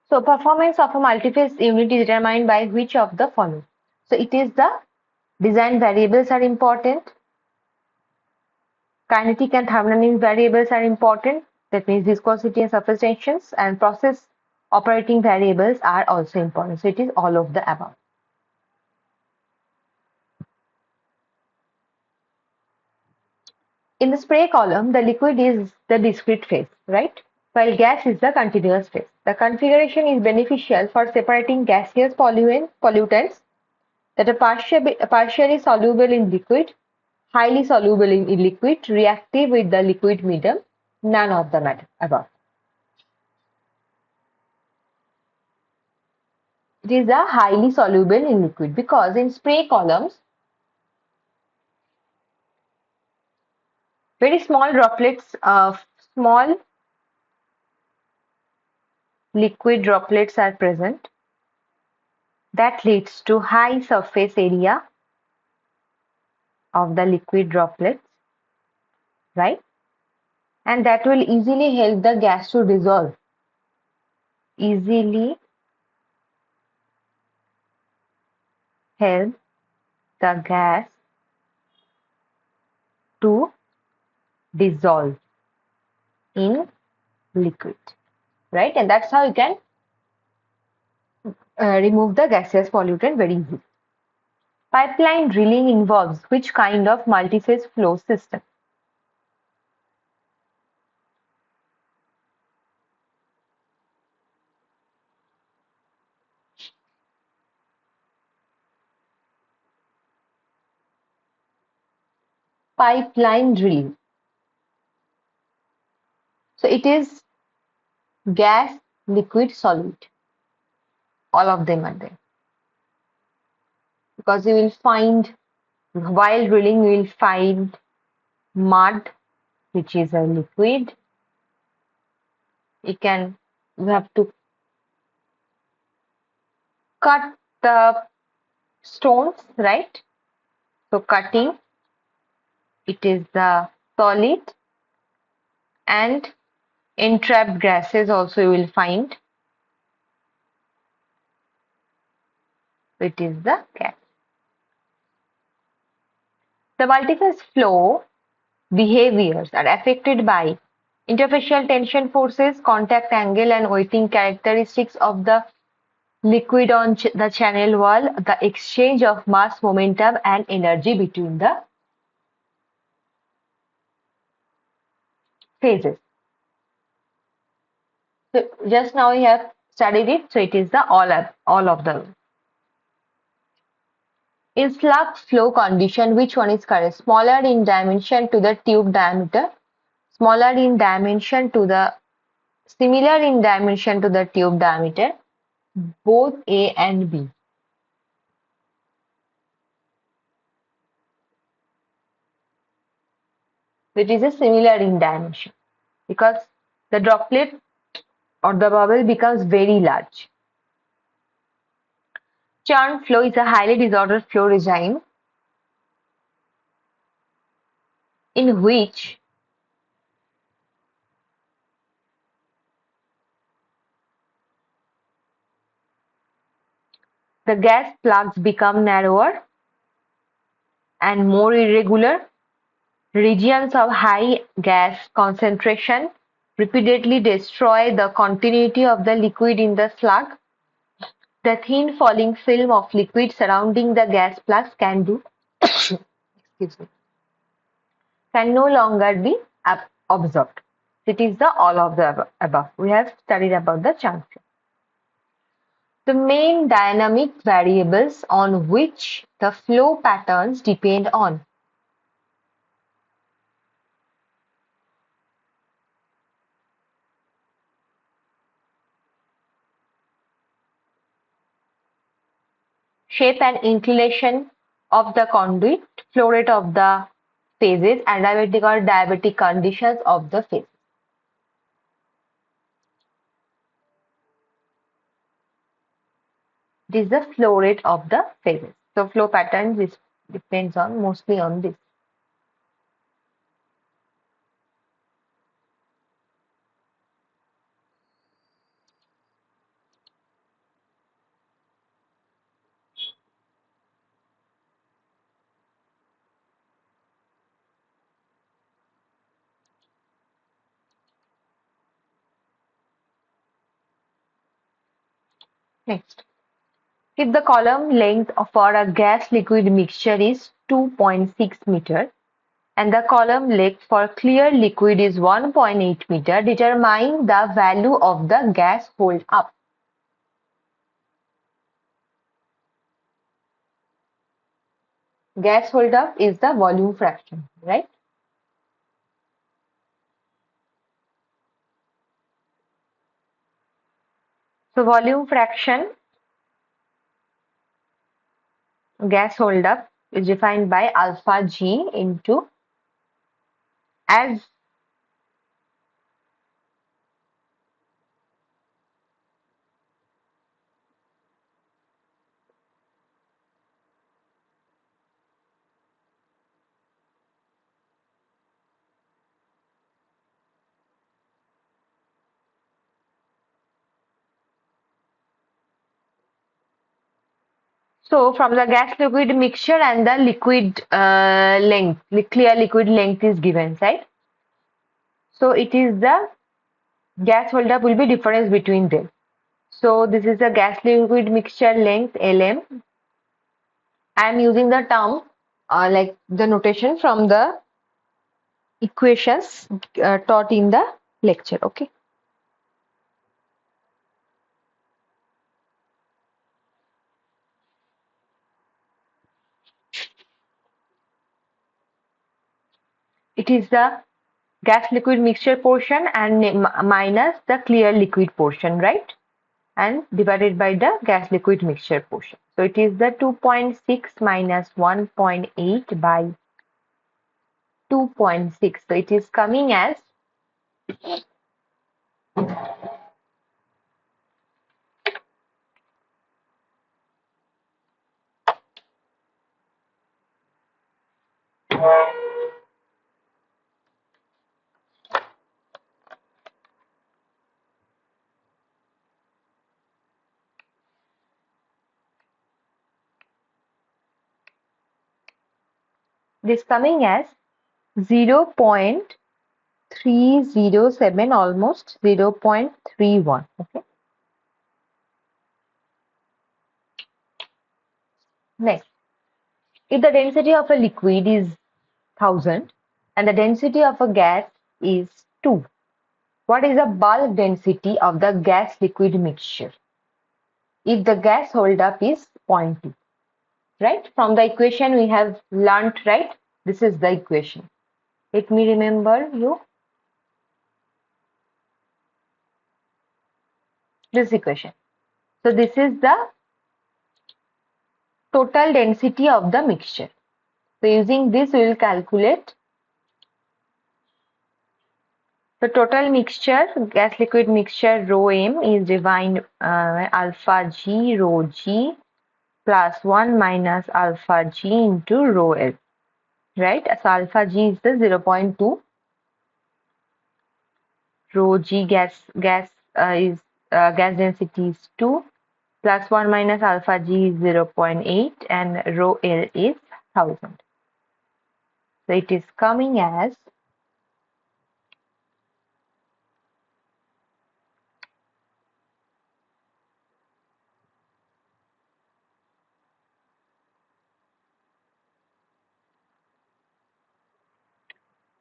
So performance of a multi-phase unit is determined by which of the following? So it is the design variables are important. Kinetic and thermodynamic variables are important. That means viscosity and surface tensions, and process operating variables are also important. So it is all of the above. In the spray column, the liquid is the discrete phase, right? While gas is the continuous phase. The configuration is beneficial for separating gaseous pollutants that are partially soluble in liquid, highly soluble in liquid, reactive with the liquid medium, none of the matter above. It is a highly soluble in liquid because in spray columns, very small droplets of small liquid droplets are present. That leads to high surface area of the liquid droplets, right? And that will easily help the gas to dissolve. Easily help the gas to dissolve in liquid, right? And that's how you can remove the gaseous pollutant very easily. Pipeline drilling involves which kind of multi-phase flow system? Pipeline drilling. So it is gas, liquid, solid. All of them are there. Because you will find, while drilling, you will find mud, which is a liquid. You have to cut the stones, right? So cutting, it is the solid, and entrapped gases also you will find, it is the gas. The multiphase flow behaviors are affected by interfacial tension forces, contact angle and weighting characteristics of the liquid on the channel wall, the exchange of mass, momentum and energy between the phases. So just now we have studied it, so it is the all of them. In slug flow condition, which one is correct? Smaller in dimension to the tube diameter, smaller in dimension to the similar in dimension to the tube diameter, both A and B. It is a similar in dimension because the droplet or the bubble becomes very large. Churn flow is a highly disordered flow regime in which the gas plugs become narrower and more irregular. Regions of high gas concentration repeatedly destroy the continuity of the liquid in the slug. The thin falling film of liquid surrounding the gas plugs excuse me, can no longer be absorbed. It is the all of the above. We have studied about the churn flow. The main dynamic variables on which the flow patterns depend on. Shape and inclination of the conduit, flow rate of the phases, adiabatic or diabatic conditions of the phase. This is the flow rate of the phases. So flow pattern depends on mostly on this. Next, if the column length for a gas liquid mixture is 2.6 meter and the column length for clear liquid is 1.8 meter, determine the value of the gas hold up. Gas hold up is the volume fraction, right? So volume fraction gas hold up is defined by alpha G into as So from the gas liquid mixture and the liquid length, clear liquid length is given, right? So it is the gas holdup will be difference between them. So this is the gas liquid mixture length Lm. I am using the term like the notation from the equations taught in the lecture. Okay. It is the gas liquid mixture portion and minus the clear liquid portion, right? And divided by the gas liquid mixture portion. So it is the 2.6 minus 1.8 by 2.6. So it is coming as this coming as 0.307, almost 0.31. Okay. Next, if the density of a liquid is 1000 and the density of a gas is 2, what is the bulk density of the gas liquid mixture if the gas holdup is 0 0.2? Right? From the equation we have learnt, right? This is the equation. Let me remember you this equation. So this is the total density of the mixture. So using this we will calculate the total mixture, gas liquid mixture rho m is defined alpha g rho g plus 1 minus alpha g into rho l. Right? So alpha g is the 0.2, rho g gas density is 2, plus 1 minus alpha g is 0.8 and rho L is 1000. So it is coming as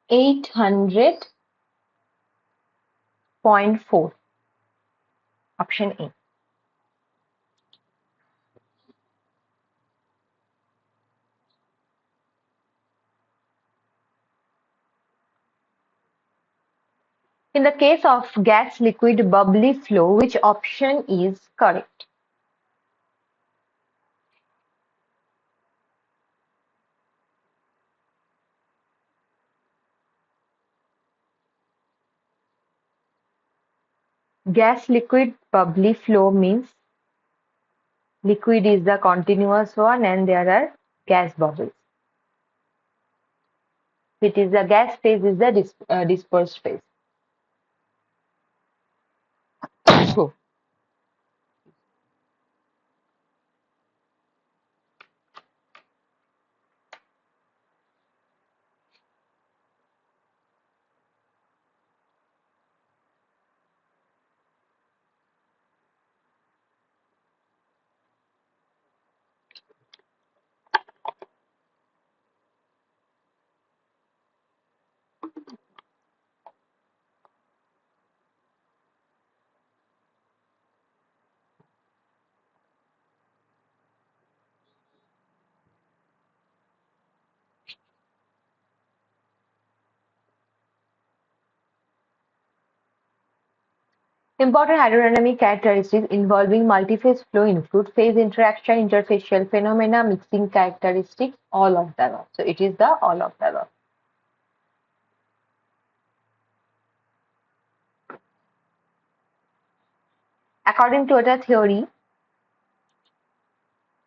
800.4. Option A. In the case of gas liquid bubbly flow, which option is correct? Gas liquid bubbly flow means liquid is the continuous one and there are gas bubbles. It is the gas phase is the dispersed phase. So, important hydrodynamic characteristics involving multiphase flow include phase interaction, interfacial phenomena, mixing characteristics, all of the above. So it is the all of the above. According to a theory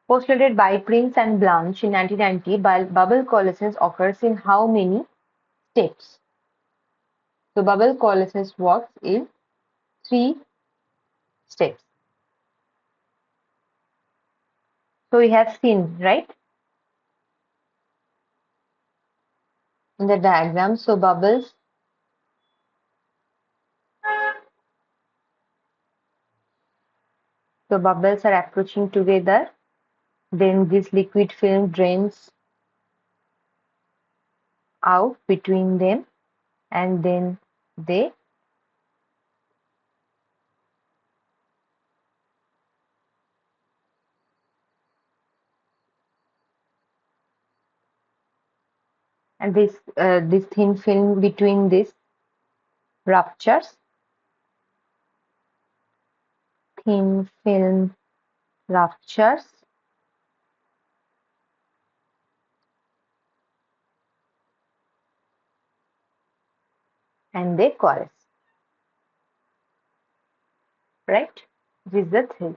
postulated by Prince and Blanche in 1990, bubble coalescence occurs in how many steps? So bubble coalescence works in 3 steps. So we have seen, right, in the diagram. So bubbles are approaching together. Then this liquid film drains out between them, and then they and this thin film between this ruptures. Thin film ruptures, and they coalesce. Right? This is the thing.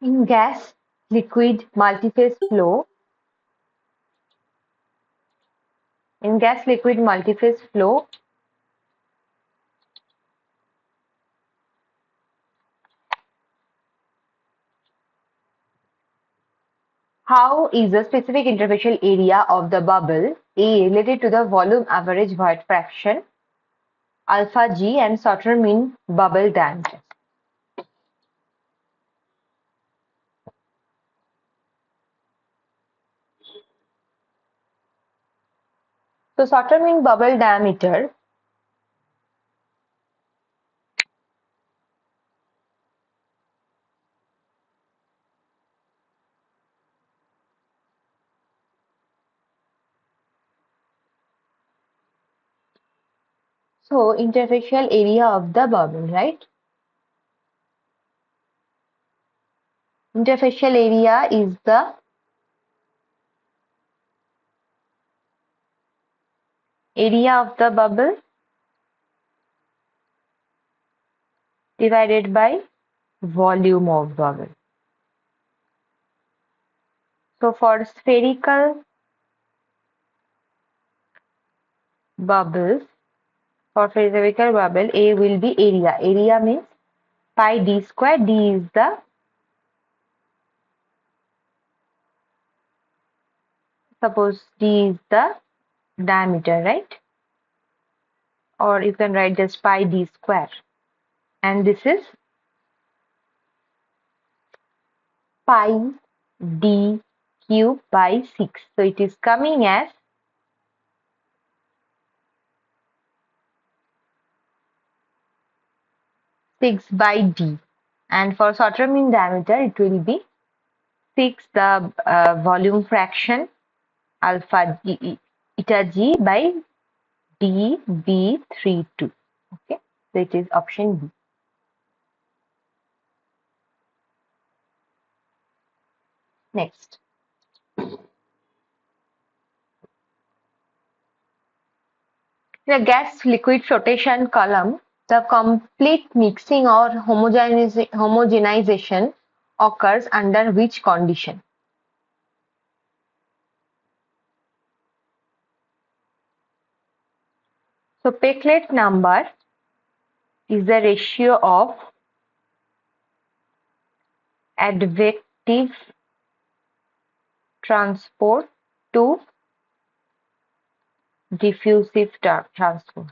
In gas liquid multiphase flow, how is the specific interfacial area of the bubble A related to the volume average void fraction alpha G and Sauter mean bubble diameter? So Sauter mean bubble diameter so interfacial area of the bubble, right? Interfacial area is the area of the bubble divided by volume of bubble. So for spherical bubbles, A will be area. Area means pi d square. D is the suppose D is the diameter, right? Or you can write just pi d square. And this is pi d cube by 6. So it is coming as 6 by d. And for Sauter mean diameter, it will be 6 the volume fraction alpha g, eta g by dB32. Okay, so it is option B. Next. In a gas liquid flotation column, the complete mixing or homogenization occurs under which condition? So Peclet number is the ratio of advective transport to diffusive transport.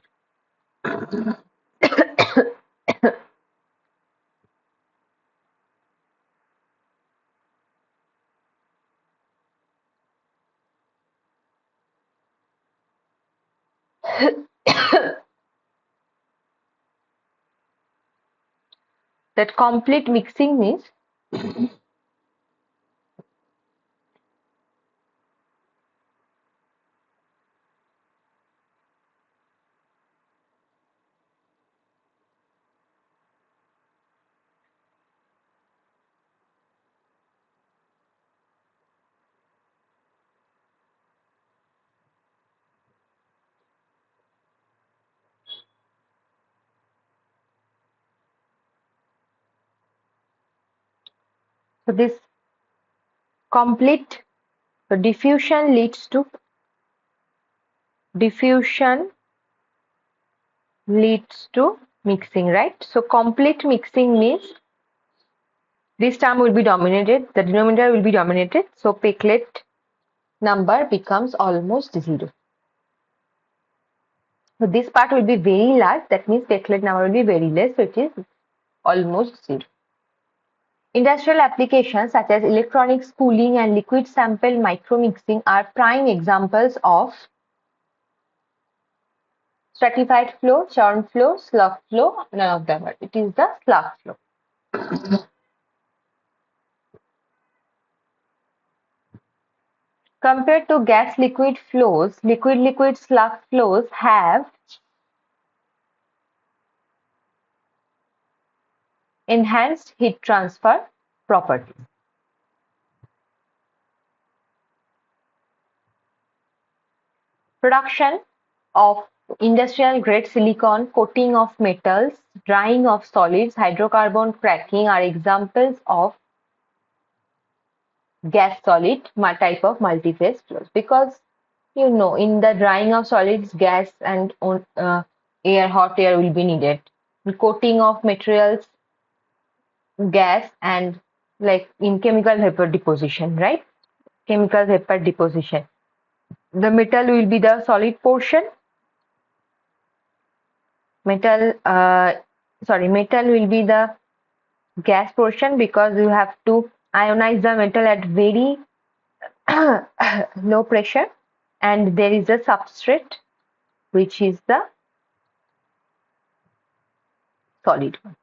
That complete mixing means so this complete diffusion leads to mixing, right? So complete mixing means This term will be dominated, the denominator will be dominated, so Peclet number becomes almost 0. So this part will be very large, that means Peclet number will be very less, so it is almost 0. Industrial applications such as electronics, cooling and liquid sample micromixing are prime examples of stratified flow, churn flow, slug flow. None of them are. It is the slug flow. Compared to gas-liquid flows, liquid-liquid slug flows have enhanced heat transfer properties. Production of industrial grade silicon, coating of metals, drying of solids, hydrocarbon cracking are examples of gas solid type of multiphase flows, because you know in the drying of solids gas and air, hot air will be needed. Coating of materials, gas, and like in chemical vapor deposition, right? Chemical vapor deposition. The metal will be the solid portion. Metal will be the gas portion, because you have to ionize the metal at very low pressure, and there is a substrate which is the solid one.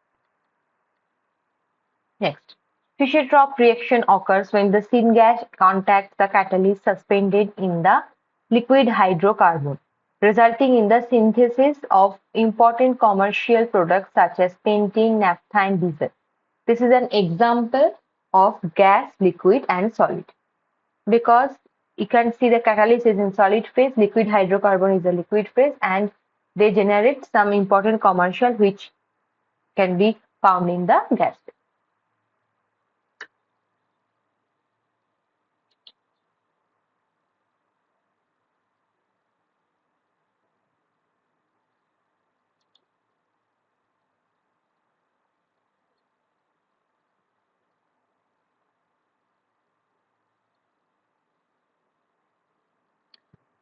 Next, Fischer-Tropsch reaction occurs when the syngas contacts the catalyst suspended in the liquid hydrocarbon, resulting in the synthesis of important commercial products such as pentane, naphtha, and diesel. This is an example of gas, liquid, and solid, because you can see the catalyst is in solid phase, liquid hydrocarbon is a liquid phase, and they generate some important commercial which can be found in the gas phase.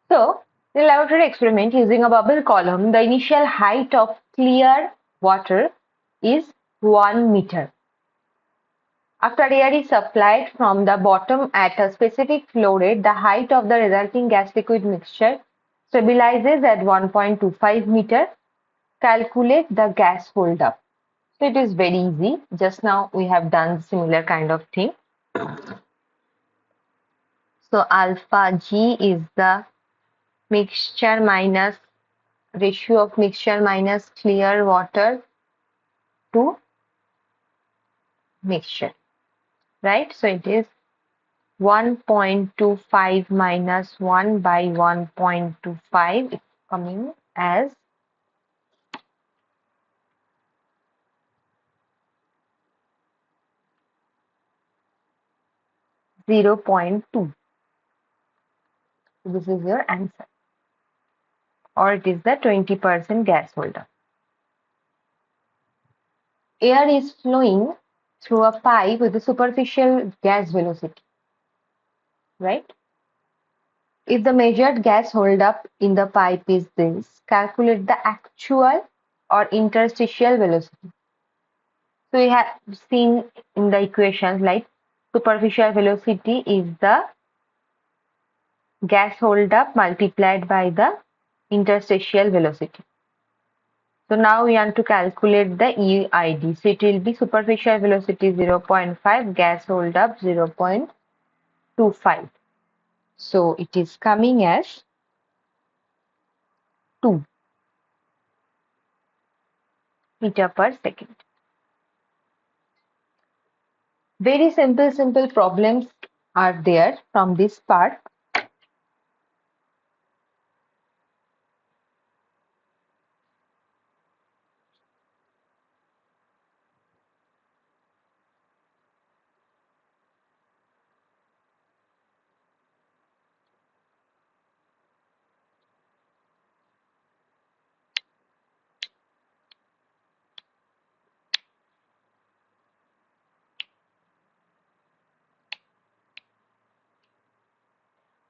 So, in a laboratory experiment using a bubble column, the initial height of clear water is 1 meter. After air is supplied from the bottom at a specific flow rate, the height of the resulting gas-liquid mixture stabilizes at 1.25 meter. Calculate the gas holdup. So it is very easy. Just now we have done similar kind of thing. So alpha G is the mixture minus ratio of mixture minus clear water to mixture, right? So it is 1.25 minus 1 by 1.25. It's coming as 0.2. This is your answer. Or it is the 20% gas holder. Air is flowing through a pipe with a superficial gas velocity, right? If the measured gas holdup in the pipe is this, calculate the actual or interstitial velocity. So we have seen in the equations like superficial velocity is the gas holdup multiplied by the interstitial velocity. So now we want to calculate the EID. So it will be superficial velocity 0.5, gas holdup 0.25. So it is coming as 2 meter per second. Very simple problems are there from this part.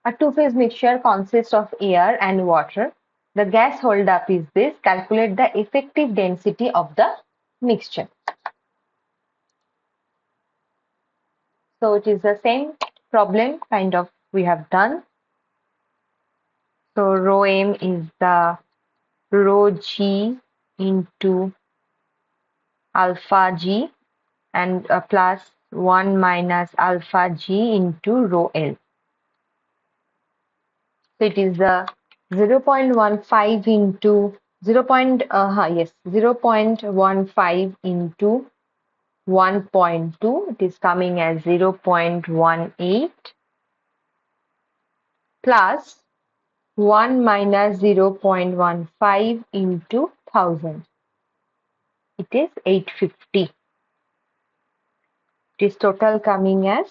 A two-phase mixture consists of air and water. The gas holdup is this. Calculate the effective density of the mixture. So it is the same problem kind of we have done. So rho m is the rho g into alpha g and plus 1 minus alpha g into rho L. So it is 0.15 into 0.15 into 1.2. It is coming as 0.18 plus 1 minus 0.15 into 1000. It is 850. It is total coming as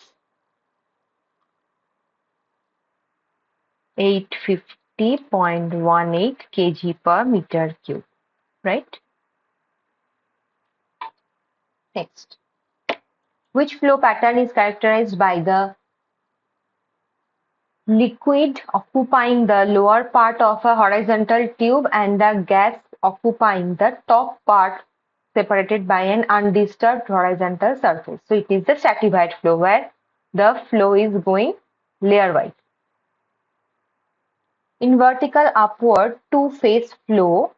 850.18 kg per meter cube, right? Next, which flow pattern is characterized by the liquid occupying the lower part of a horizontal tube and the gas occupying the top part separated by an undisturbed horizontal surface? So it is the stratified flow where the flow is going layer-wise. In vertical upward two-phase flow,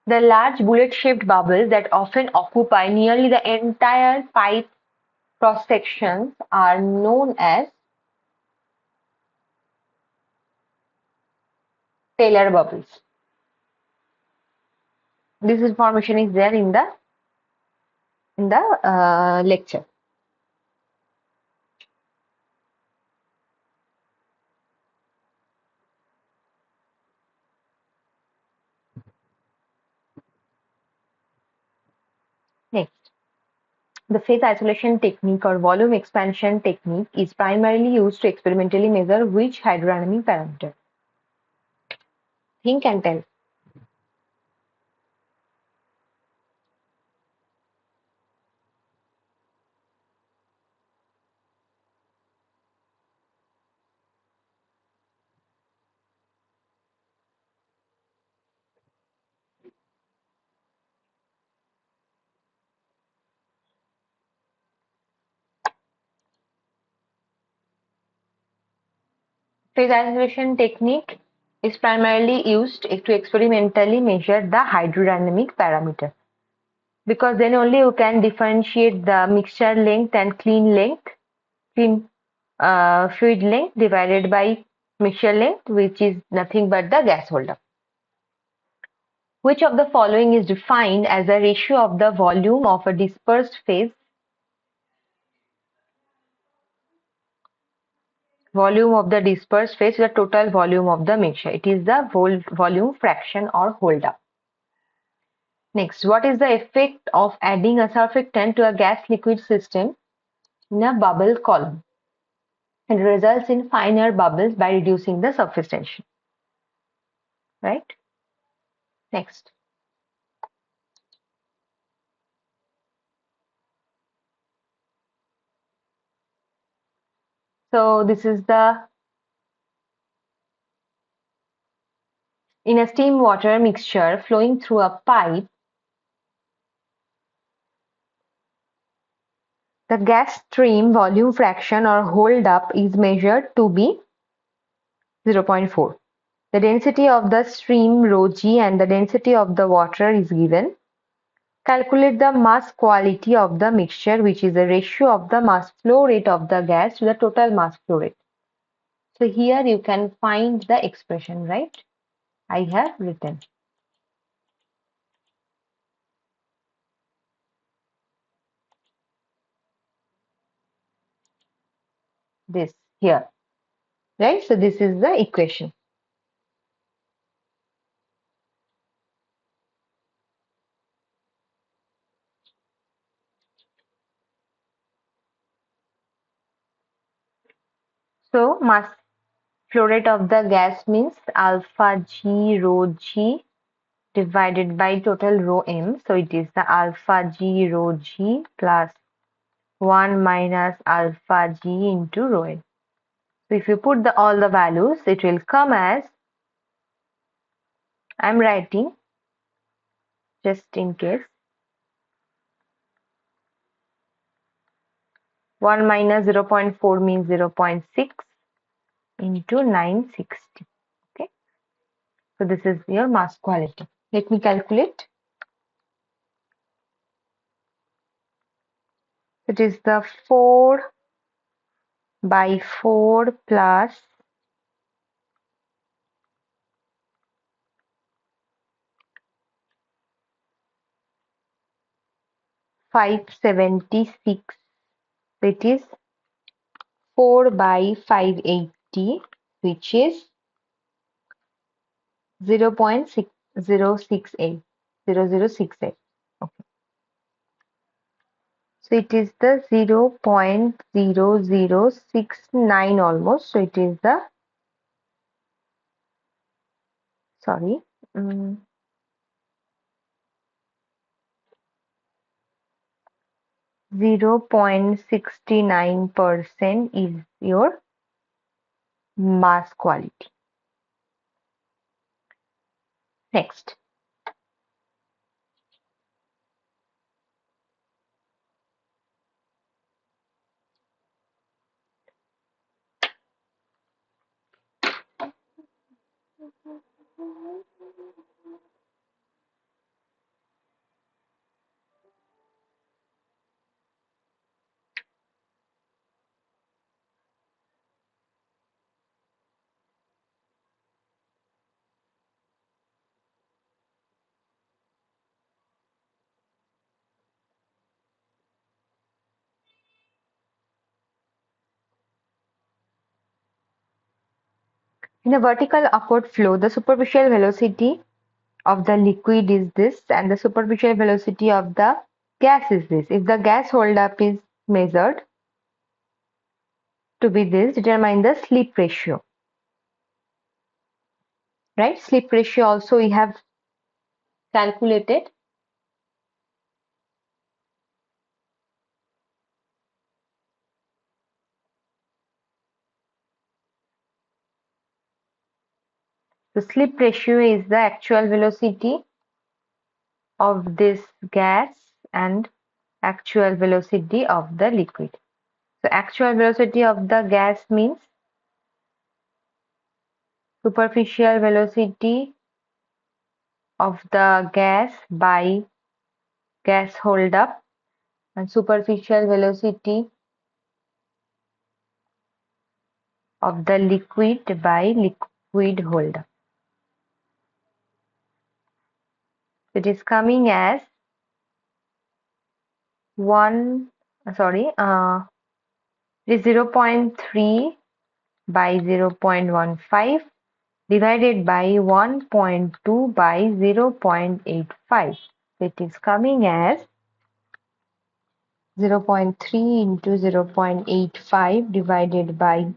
the large bullet-shaped bubbles that often occupy nearly the entire pipe cross-sections are known as Taylor bubbles. This information is there in the lecture. Next, the phase isolation technique or volume expansion technique is primarily used to experimentally measure which hydrodynamic parameter? Think and tell. Phase isolation technique is primarily used to experimentally measure the hydrodynamic parameter, because then only you can differentiate the mixture length and clean fluid length divided by mixture length, which is nothing but the gas holdup. Which of the following is defined as a ratio of the volume of a dispersed phase to the total volume of the mixture? It is the volume fraction or holdup. Next, what is the effect of adding a surfactant to a gas liquid system in a bubble column? It results in finer bubbles by reducing the surface tension. Right? Next. So this is in a steam water mixture flowing through a pipe, the gas stream volume fraction or holdup is measured to be 0.4. The density of the stream rho g and the density of the water is given. Calculate the mass quality of the mixture, which is the ratio of the mass flow rate of the gas to the total mass flow rate. So here you can find the expression, right? I have written this here, right? So this is the equation. So mass flow rate of the gas means alpha G rho G divided by total rho m. So it is the alpha G rho G plus 1 minus alpha G into rho n. So if you put all the values, it will come as, I'm writing just in case, 1 minus 0.4 means 0.6 into 960. Okay. So this is your mass quality. Let me calculate. It is the 4 by 4 plus 576. It is 4 by 580, which is 0.6068. 0068. Okay. So it is the 0.0069 almost. So it is the, sorry, 0.69% is your mass quality. Next. In a vertical upward flow, the superficial velocity of the liquid is this and the superficial velocity of the gas is this. If the gas holdup is measured to be this, determine the slip ratio. Right? Slip ratio also we have calculated. The slip ratio is the actual velocity of this gas and actual velocity of the liquid. So actual velocity of the gas means superficial velocity of the gas by gas holdup and superficial velocity of the liquid by liquid holdup. It is coming as 0.3 by 0.15 divided by 1.2 by 0.85. It is coming as 0.3 into 0.85 divided by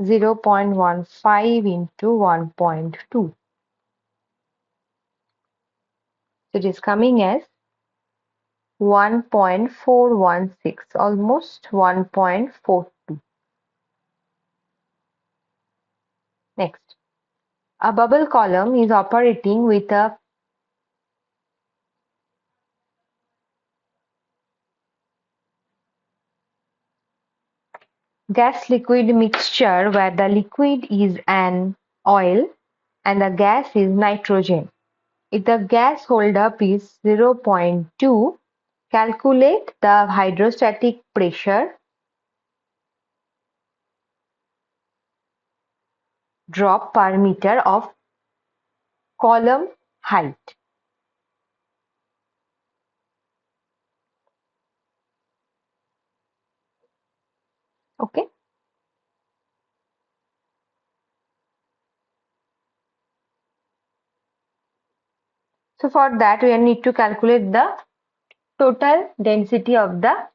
0.15 into 1.2. It is coming as 1.416, almost 1.42. Next, a bubble column is operating with a gas-liquid mixture where the liquid is an oil and the gas is nitrogen. If the gas holdup is 0.2, calculate the hydrostatic pressure drop per meter of column height. Okay. So for that we need to calculate the total density of the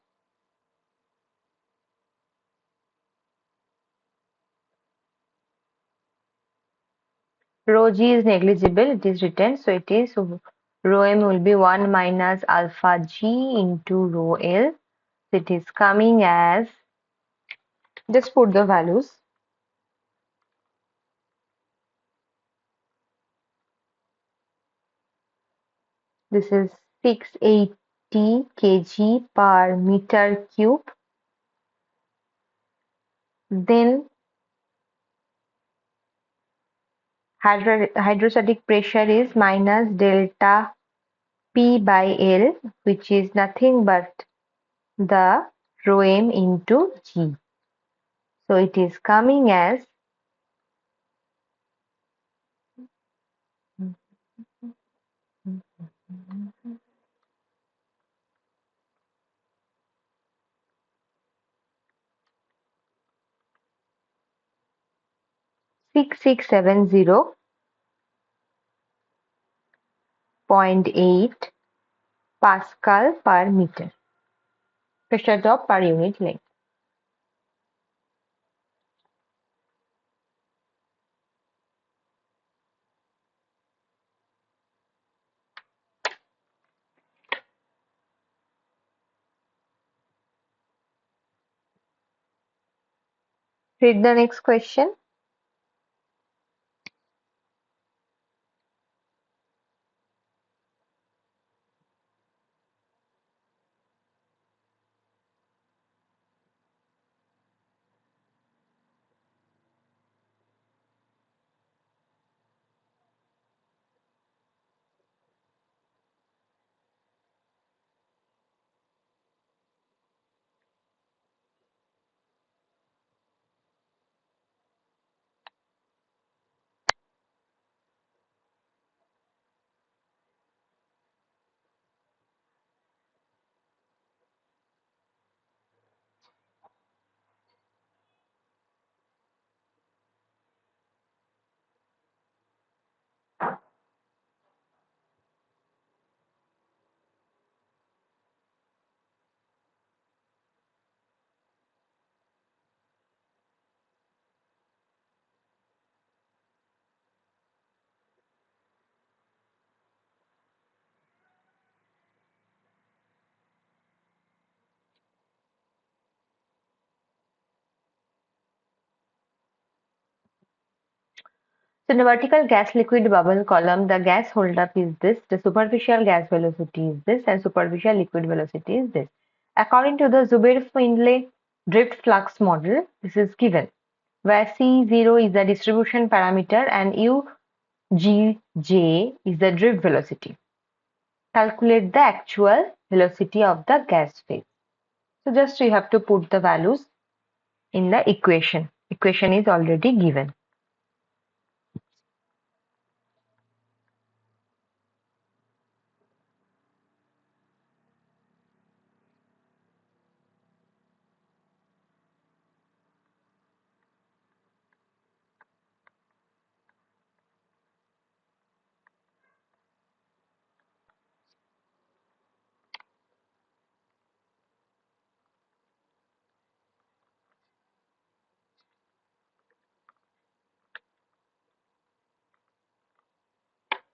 Rho g is negligible, it is written, so it is rho m will be 1 minus alpha g into rho l. So it is coming as, just put the values. This is 680 kg per meter cube. Then hydrostatic pressure is minus delta P by L, which is nothing but the rho m into G. So it is coming as 6670.8 Pascal per meter. Pressure drop per unit length. Read the next question. So in the vertical gas liquid bubble column, the gas holdup is this, the superficial gas velocity is this, and superficial liquid velocity is this. According to the Zubair-Findlay drift flux model, this is given, where C0 is the distribution parameter and UGJ is the drift velocity. Calculate the actual velocity of the gas phase. So just you have to put the values in the equation. Equation is already given.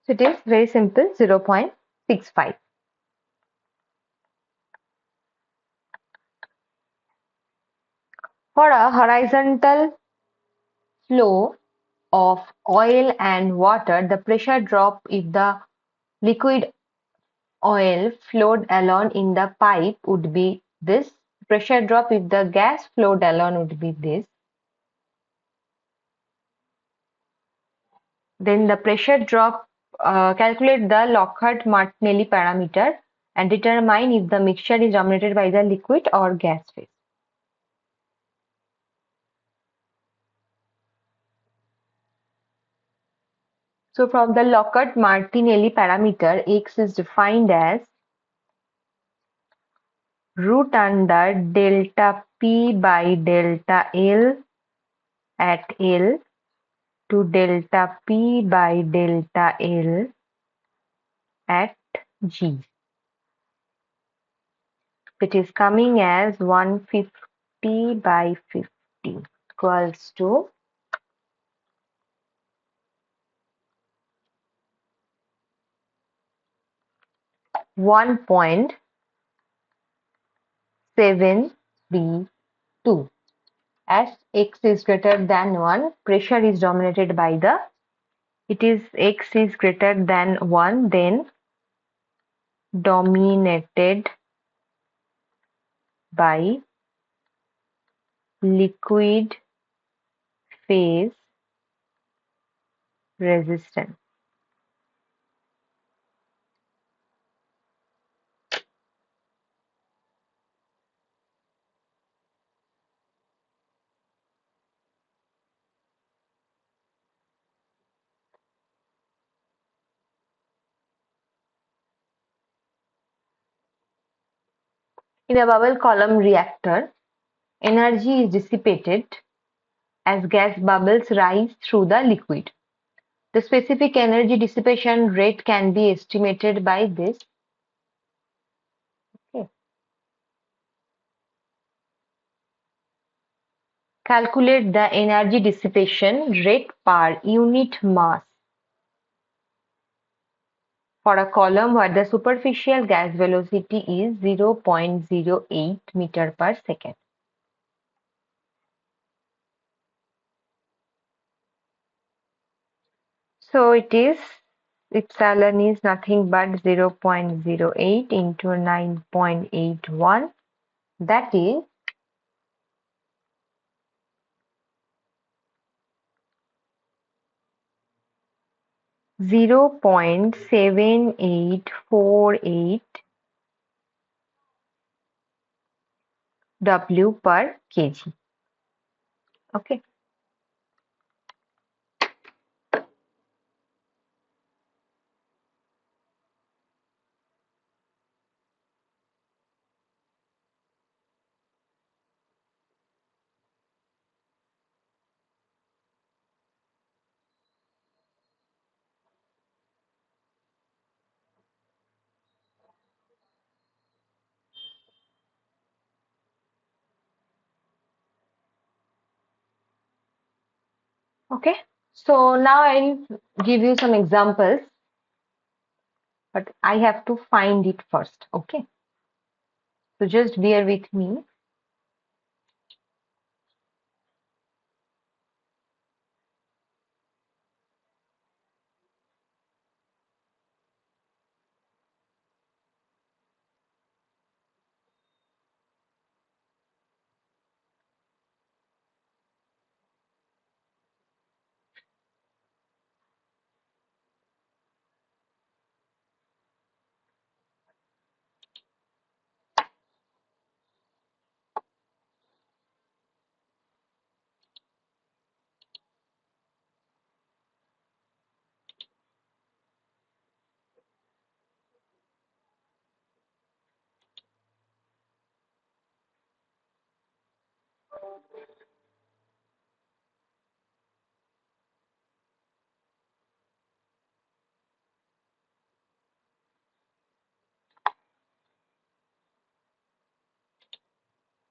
So it is very simple, 0.65. For a horizontal flow of oil and water, the pressure drop if the liquid oil flowed along in the pipe would be this. Pressure drop if the gas flowed along would be this. Then the pressure drop, calculate the Lockhart-Martinelli parameter and determine if the mixture is dominated by the liquid or gas phase. So from the Lockhart-Martinelli parameter, X is defined as root under delta P by delta L at L to delta P by delta L at G. It is coming as 150 by 50 equals to 1.732. As x is greater than 1, pressure is dominated by the, it is x is greater than 1, then dominated by liquid phase resistance. In a bubble column reactor, energy is dissipated as gas bubbles rise through the liquid. The specific energy dissipation rate can be estimated by this. Okay. Calculate the energy dissipation rate per unit mass for a column where the superficial gas velocity is 0.08 meter per second. So epsilon is nothing but 0.08 into 9.81, that is 0.7848 W per kg. Okay. Okay. So now I'll give you some examples, but I have to find it first. Okay. So just bear with me.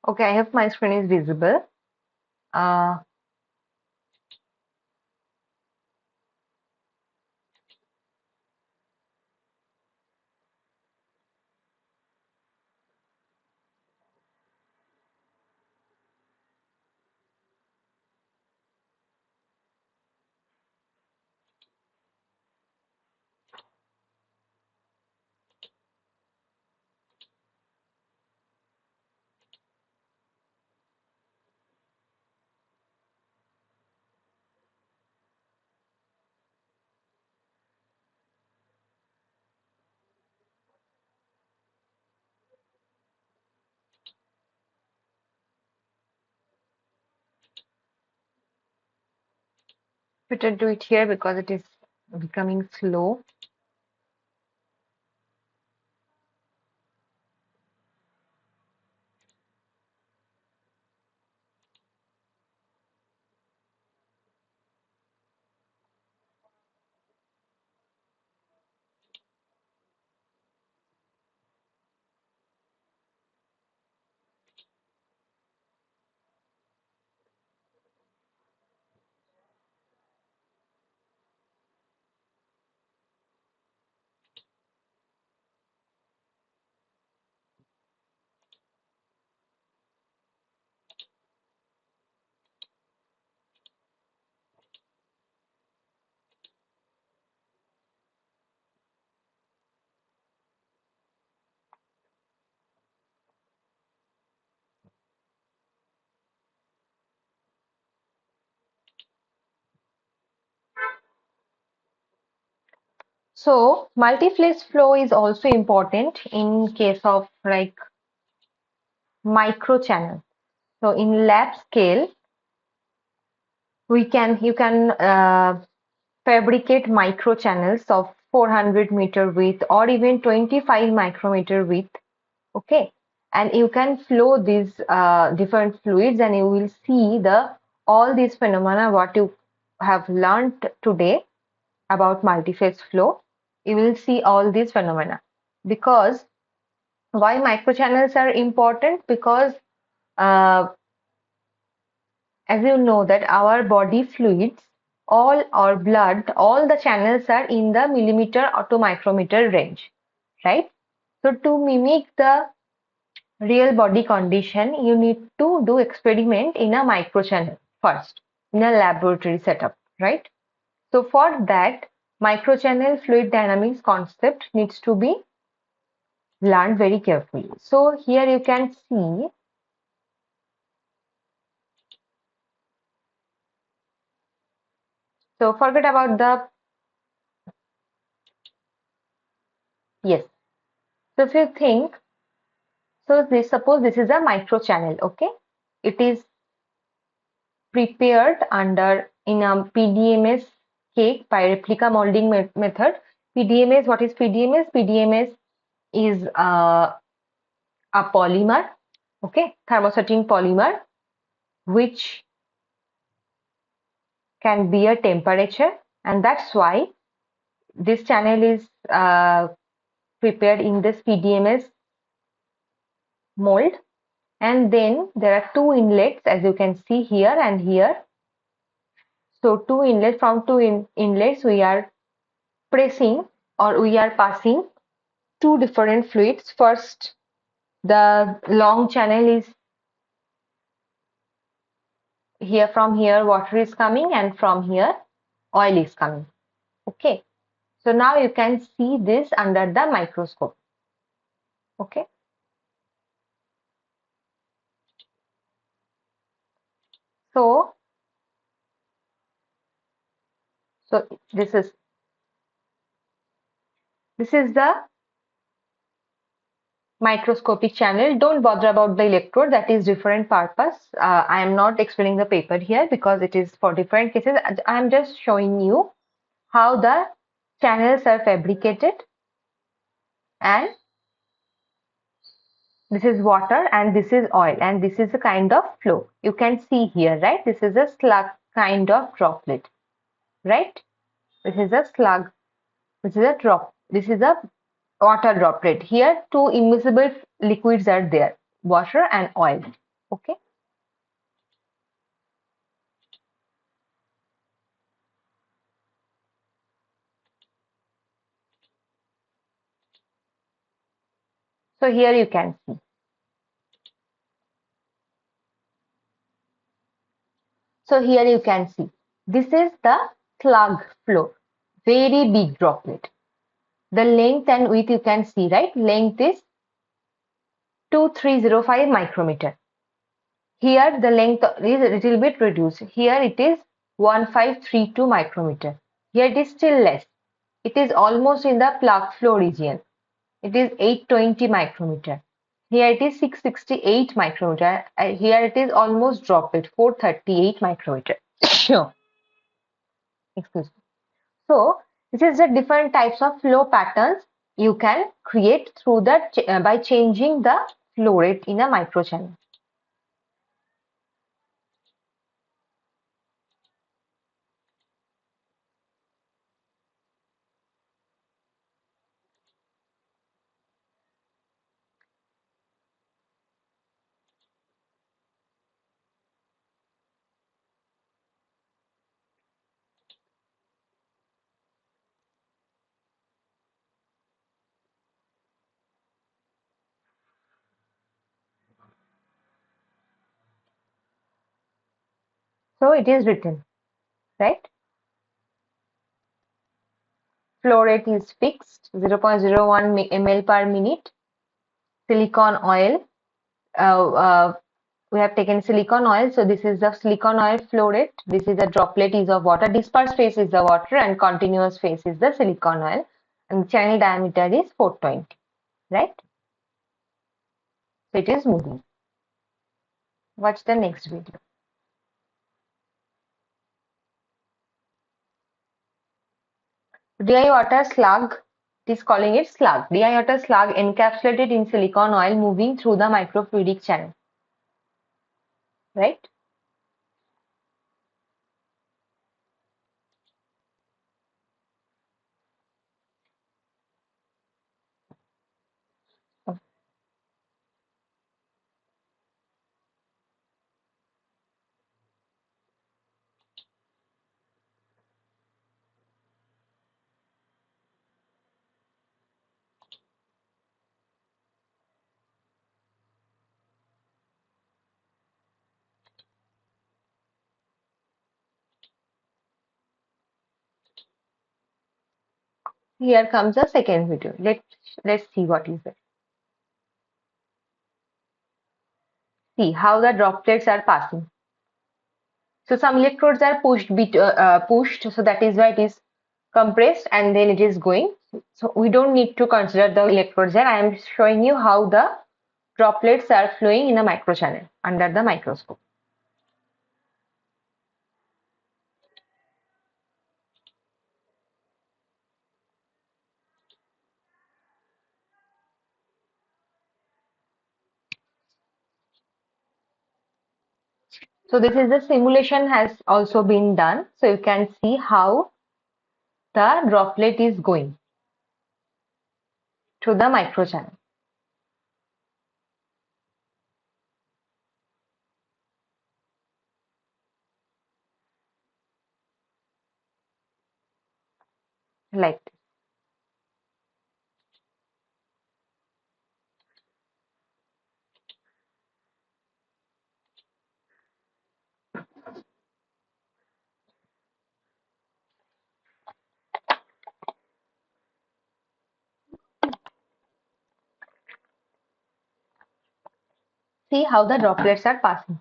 Okay, I hope my screen is visible. Uh, better do it here because it is becoming slow. So multi-phase flow is also important in case of like microchannel. So in lab scale, you can fabricate microchannels of 400-meter width or even 25 micrometer width. Okay, and you can flow these different fluids, and you will see the all these phenomena what you have learned today about multi-phase flow. You will see all these phenomena. Because why microchannels are important? Because uh, as you know that our body fluids, all our blood, all the channels are in the millimeter or to micrometer range, right? So to mimic the real body condition, you need to do experiment in a microchannel first, in a laboratory setup, right? So for that, microchannel fluid dynamics concept needs to be learned very carefully. So here you can see, so forget about the, yes. So if you think, so this, suppose this is a microchannel, okay? It is prepared under in a PDMS cake by replica molding method. PDMS, what is PDMS? PDMS is a polymer, okay, thermosetting polymer, which can bear temperature, and that's why this channel is prepared in this PDMS mold. And then there are two inlets, as you can see here and here. So two inlets, from two inlets we are pressing or we are passing two different fluids. First, the long channel is here, from here water is coming, and from here oil is coming. Okay, so now you can see this under the microscope. Okay, so so this is the microscopic channel. Don't bother about the electrode, that is different purpose. I am not explaining the paper here because it is for different cases. I am just showing you how the channels are fabricated. And this is water and this is oil, and this is a kind of flow. You can see here, right? This is a slug kind of droplet, right? This is a slug, this is a drop, this is a water droplet. Here two immiscible liquids are there, water and oil. Okay, so here you can see. So here you can see. This is the slug flow, very big droplet. The length and width you can see, right? Length is 2305 micrometer. Here the length is a little bit reduced. Here it is 1532 micrometer. Here it is still less. It is almost in the plug flow region. It is 820 micrometer. Here it is 668 micrometer. Here it is almost droplet, 438 micrometer. Sure. Excuse me. So this is the different types of flow patterns you can create through that by changing the flow rate in a microchannel. So it is written, right? Flow rate is fixed, 0.01 ml per minute. Silicon oil, we have taken silicon oil. So this is the silicon oil flow rate. This is the droplet is of water. Dispersed phase is the water and continuous phase is the silicon oil. and channel diameter is 420, right? So it is moving. Watch the next video. DI water slug, it is calling it slug. DI water slug encapsulated in silicone oil moving through the microfluidic channel, right? Here comes the second video. Let's see what is it. See how the droplets are passing. So some electrodes are pushed, so that is why it is compressed and then it is going. So we don't need to consider the electrodes there. I am showing you how the droplets are flowing in a microchannel under the microscope. So this is the simulation has also been done. So you can see how the droplet is going through the microchannel like this. See how the droplets are passing.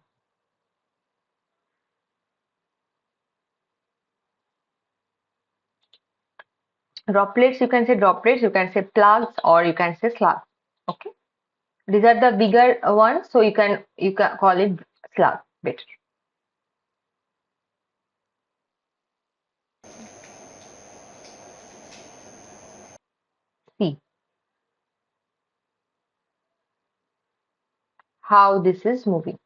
Droplets, you can say droplets, you can say plugs, or you can say slugs. Okay. These are the bigger ones, so you can call it slug better. See how this is moving.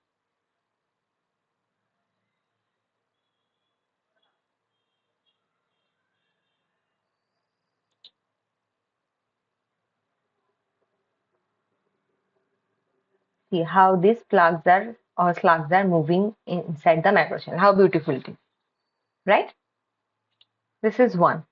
See how these plugs are or slugs are moving inside the microchannel. How beautiful it is, right? This is one.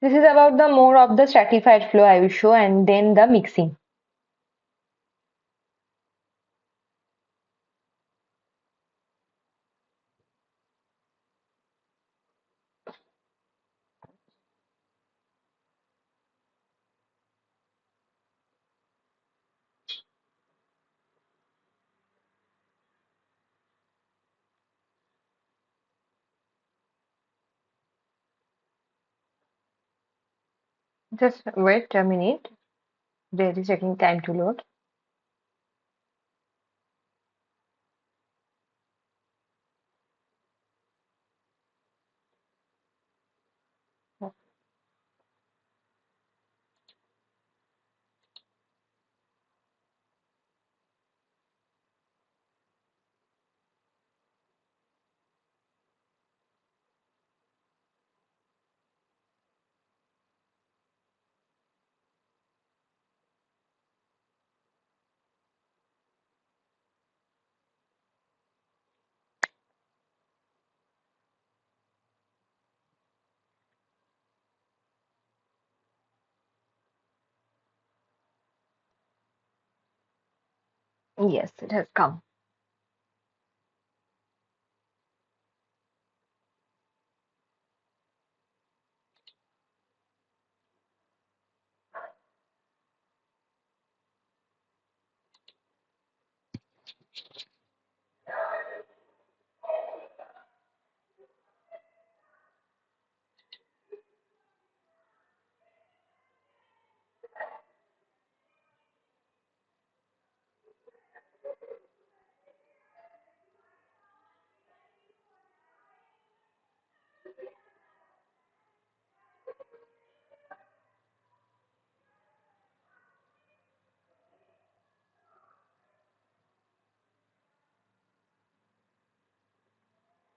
This is about the more of the stratified flow I will show, and then the mixing. Just wait a minute. There is taking time to load. Yes, it has come.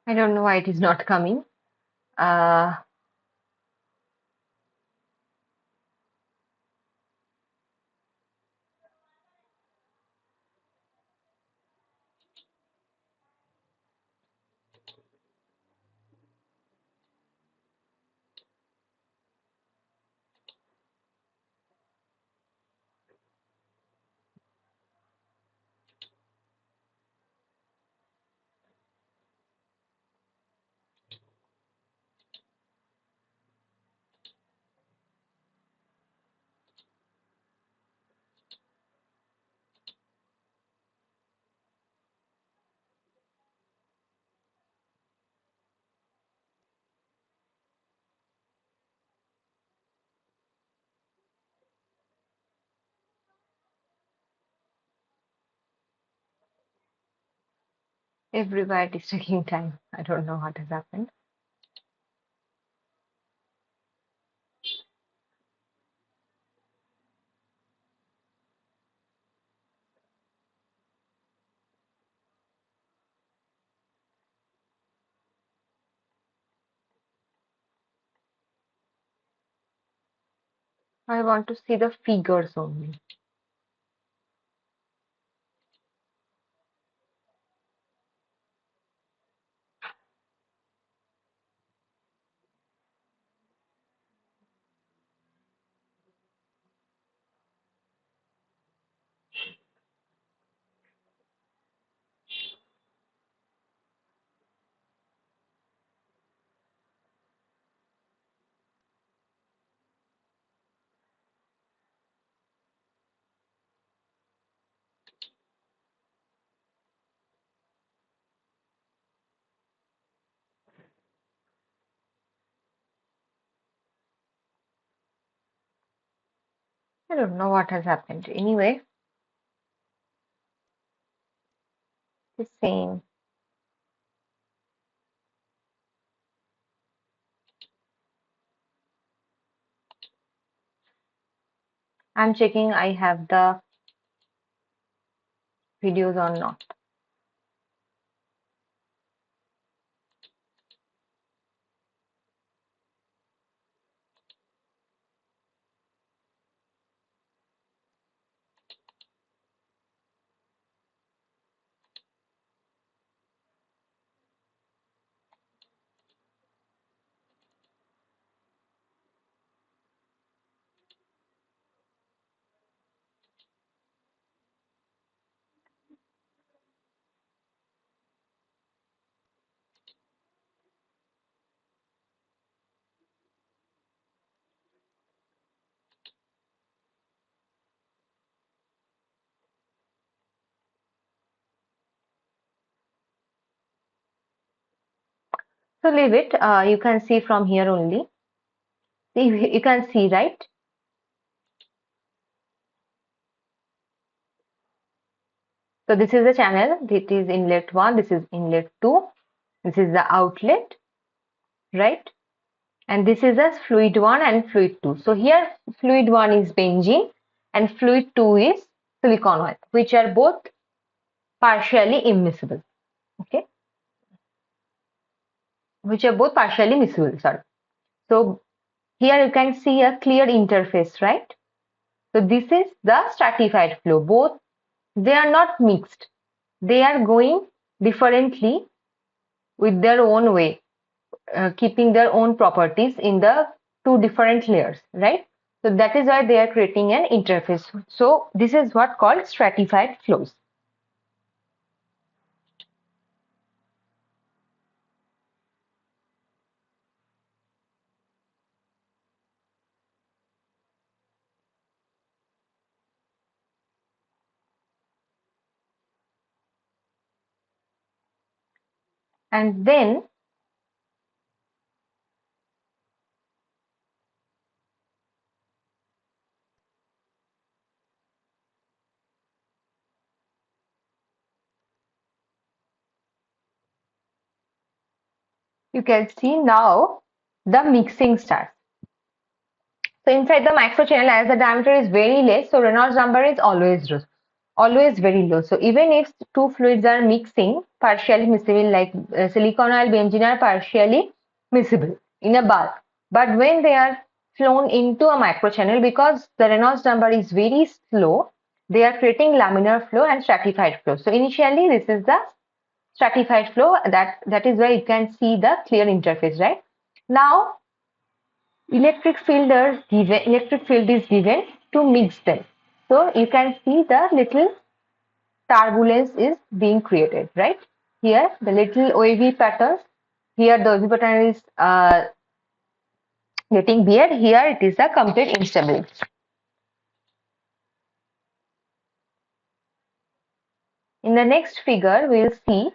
I don't know why it is not coming. Uh, everywhere it is taking time. I don't know what has happened. I want to see the figures only. I don't know what has happened. Anyway, the same. I'm checking I have the videos or not. So leave it. You can see from here only. See, you can see, right? So this is the channel. This is inlet 1. This is inlet 2. This is the outlet, right? And this is a fluid 1 and fluid 2. So here fluid 1 is benzene and fluid 2 is silicon oil, which are both partially immiscible. Okay, which are both partially miscible. Sorry. So here you can see a clear interface, right? So this is the stratified flow. Both, they are not mixed. They are going differently with their own way, keeping their own properties in the two different layers, right? So that is why they are creating an interface. So this is what called stratified flows. And then you can see now the mixing starts. So inside the micro channel, as the diameter is very less, so Reynolds number is always very low. So even if two fluids are mixing, partially miscible, like silicon oil, benzene are partially miscible in a bulk. But when they are flown into a micro channel, because the Reynolds number is very slow, they are creating laminar flow and stratified flow. So initially, this is the stratified flow. That is where you can see the clear interface, right? Now electric field is given to mix them. So you can see the little turbulence is being created, right? Here the little wavy patterns. Here the wavy pattern is getting weird. Here it is a complete instability. In the next figure, we will see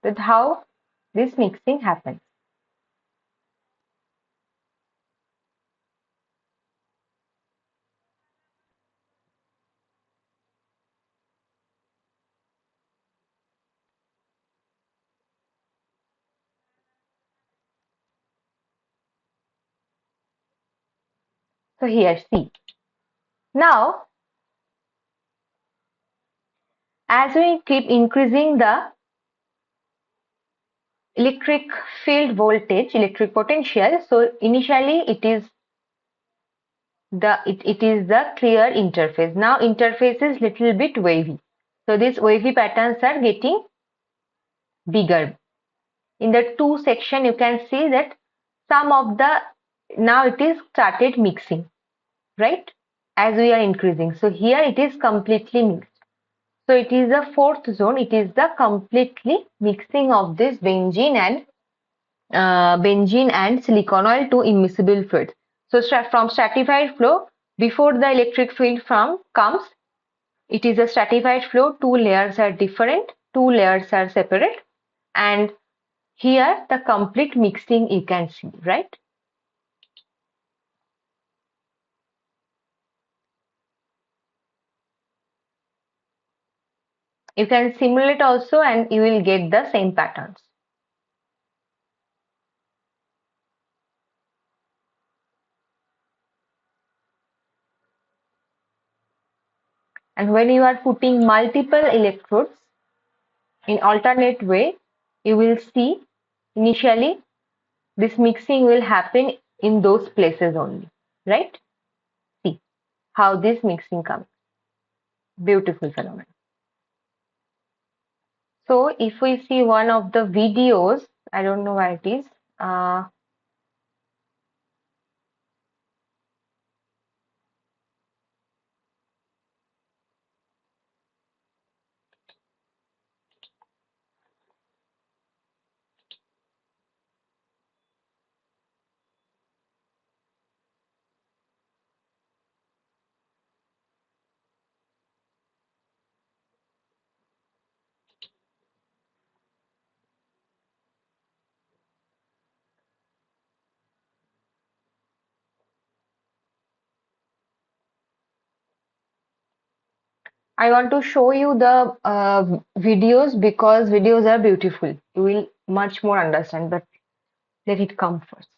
that how this mixing happens. So here, see. Now, as we keep increasing the electric field voltage, electric potential, so initially it is the clear interface. Now interface is little bit wavy. So these wavy patterns are getting bigger. In the two section, you can see that some of the now it is started mixing, right? As we are increasing. So here it is completely mixed. So it is the fourth zone. It is the completely mixing of this benzene and silicon oil to immiscible fluids. So from stratified flow, before the electric field from comes, it is a stratified flow. Two layers are different, two layers are separate, and here the complete mixing you can see, right? You can simulate also and you will get the same patterns. And when you are putting multiple electrodes in alternate way, you will see initially this mixing will happen in those places only, right? See how this mixing comes. Beautiful phenomenon. So if we see one of the videos, I don't know where it is. I want to show you the videos because videos are beautiful. You will much more understand, but let it come first.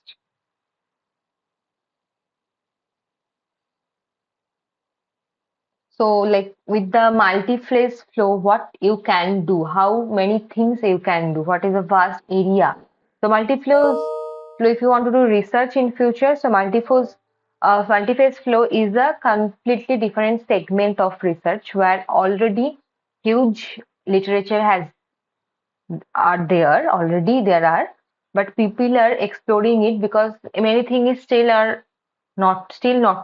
So, like with the multi-phase flow, what you can do, how many things you can do, what is a vast area. So, flow, if you want to do research in future, so multi-phase flow is a completely different segment of research where already huge literature there are, but people are exploring it because many things still not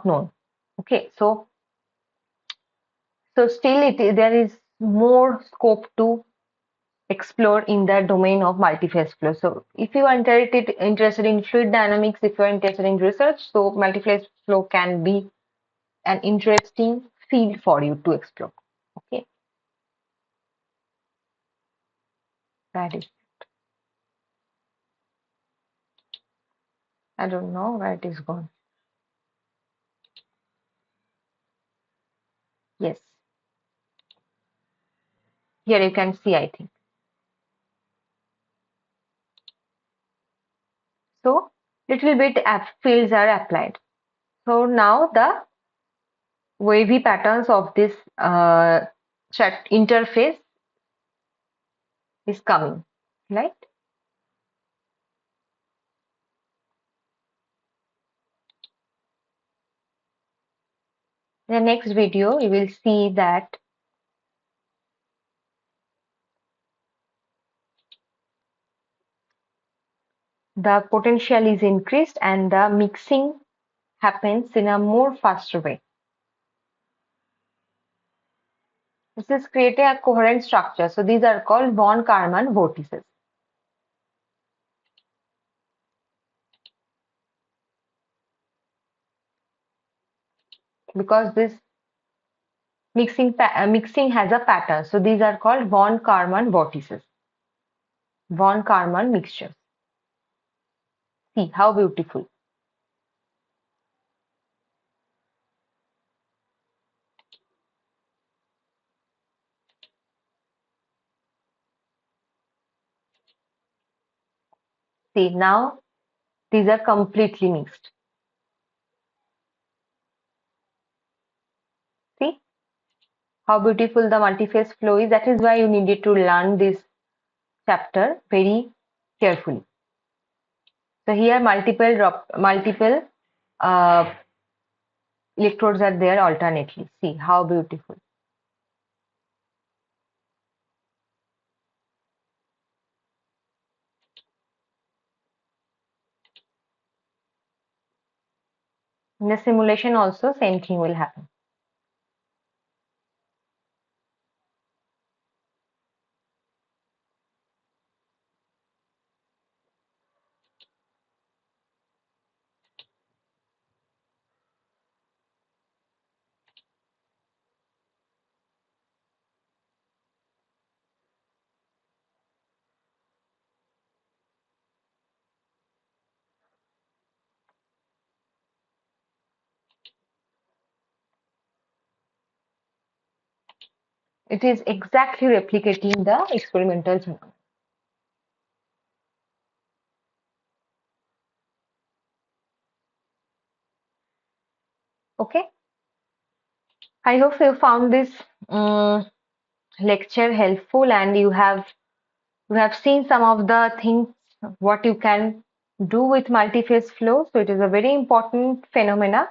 known. Okay, so still there is more scope to explore in the domain of multi-phase flow. So if you are interested in fluid dynamics, if you are interested in research, so multi-phase flow can be an interesting field for you to explore. Okay. That is, I don't know where it is gone. Yes, here you can see, I think. So little bit fields are applied. So now the wavy patterns of this chat interface is coming, right? In the next video, you will see that the potential is increased and the mixing happens in a more faster way. This is creating a coherent structure. So these are called von Karman vortices. Because this mixing has a pattern. So these are called von Karman vortices. Von Karman mixtures. See how beautiful. See now these are completely mixed. See how beautiful the multiphase flow is. That is why you needed to learn this chapter very carefully. So here multiple uh, electrodes are there alternately. See how beautiful. In the simulation also same thing will happen. It is exactly replicating the experimental phenomenon. Okay. I hope you found this lecture helpful and you have seen some of the things what you can do with multiphase flow. So it is a very important phenomena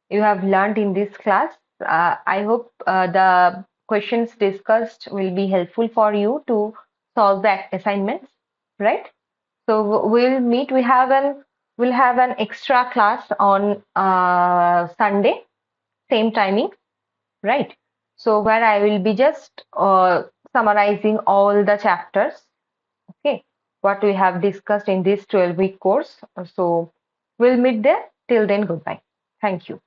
you have learned in this class. I hope the questions discussed will be helpful for you to solve the assignments, right? So we'll meet. We'll have an extra class on Sunday, same timing, right? So where I will be just summarizing all the chapters, okay, what we have discussed in this 12-week course. So we'll meet there. Till then, goodbye. Thank you.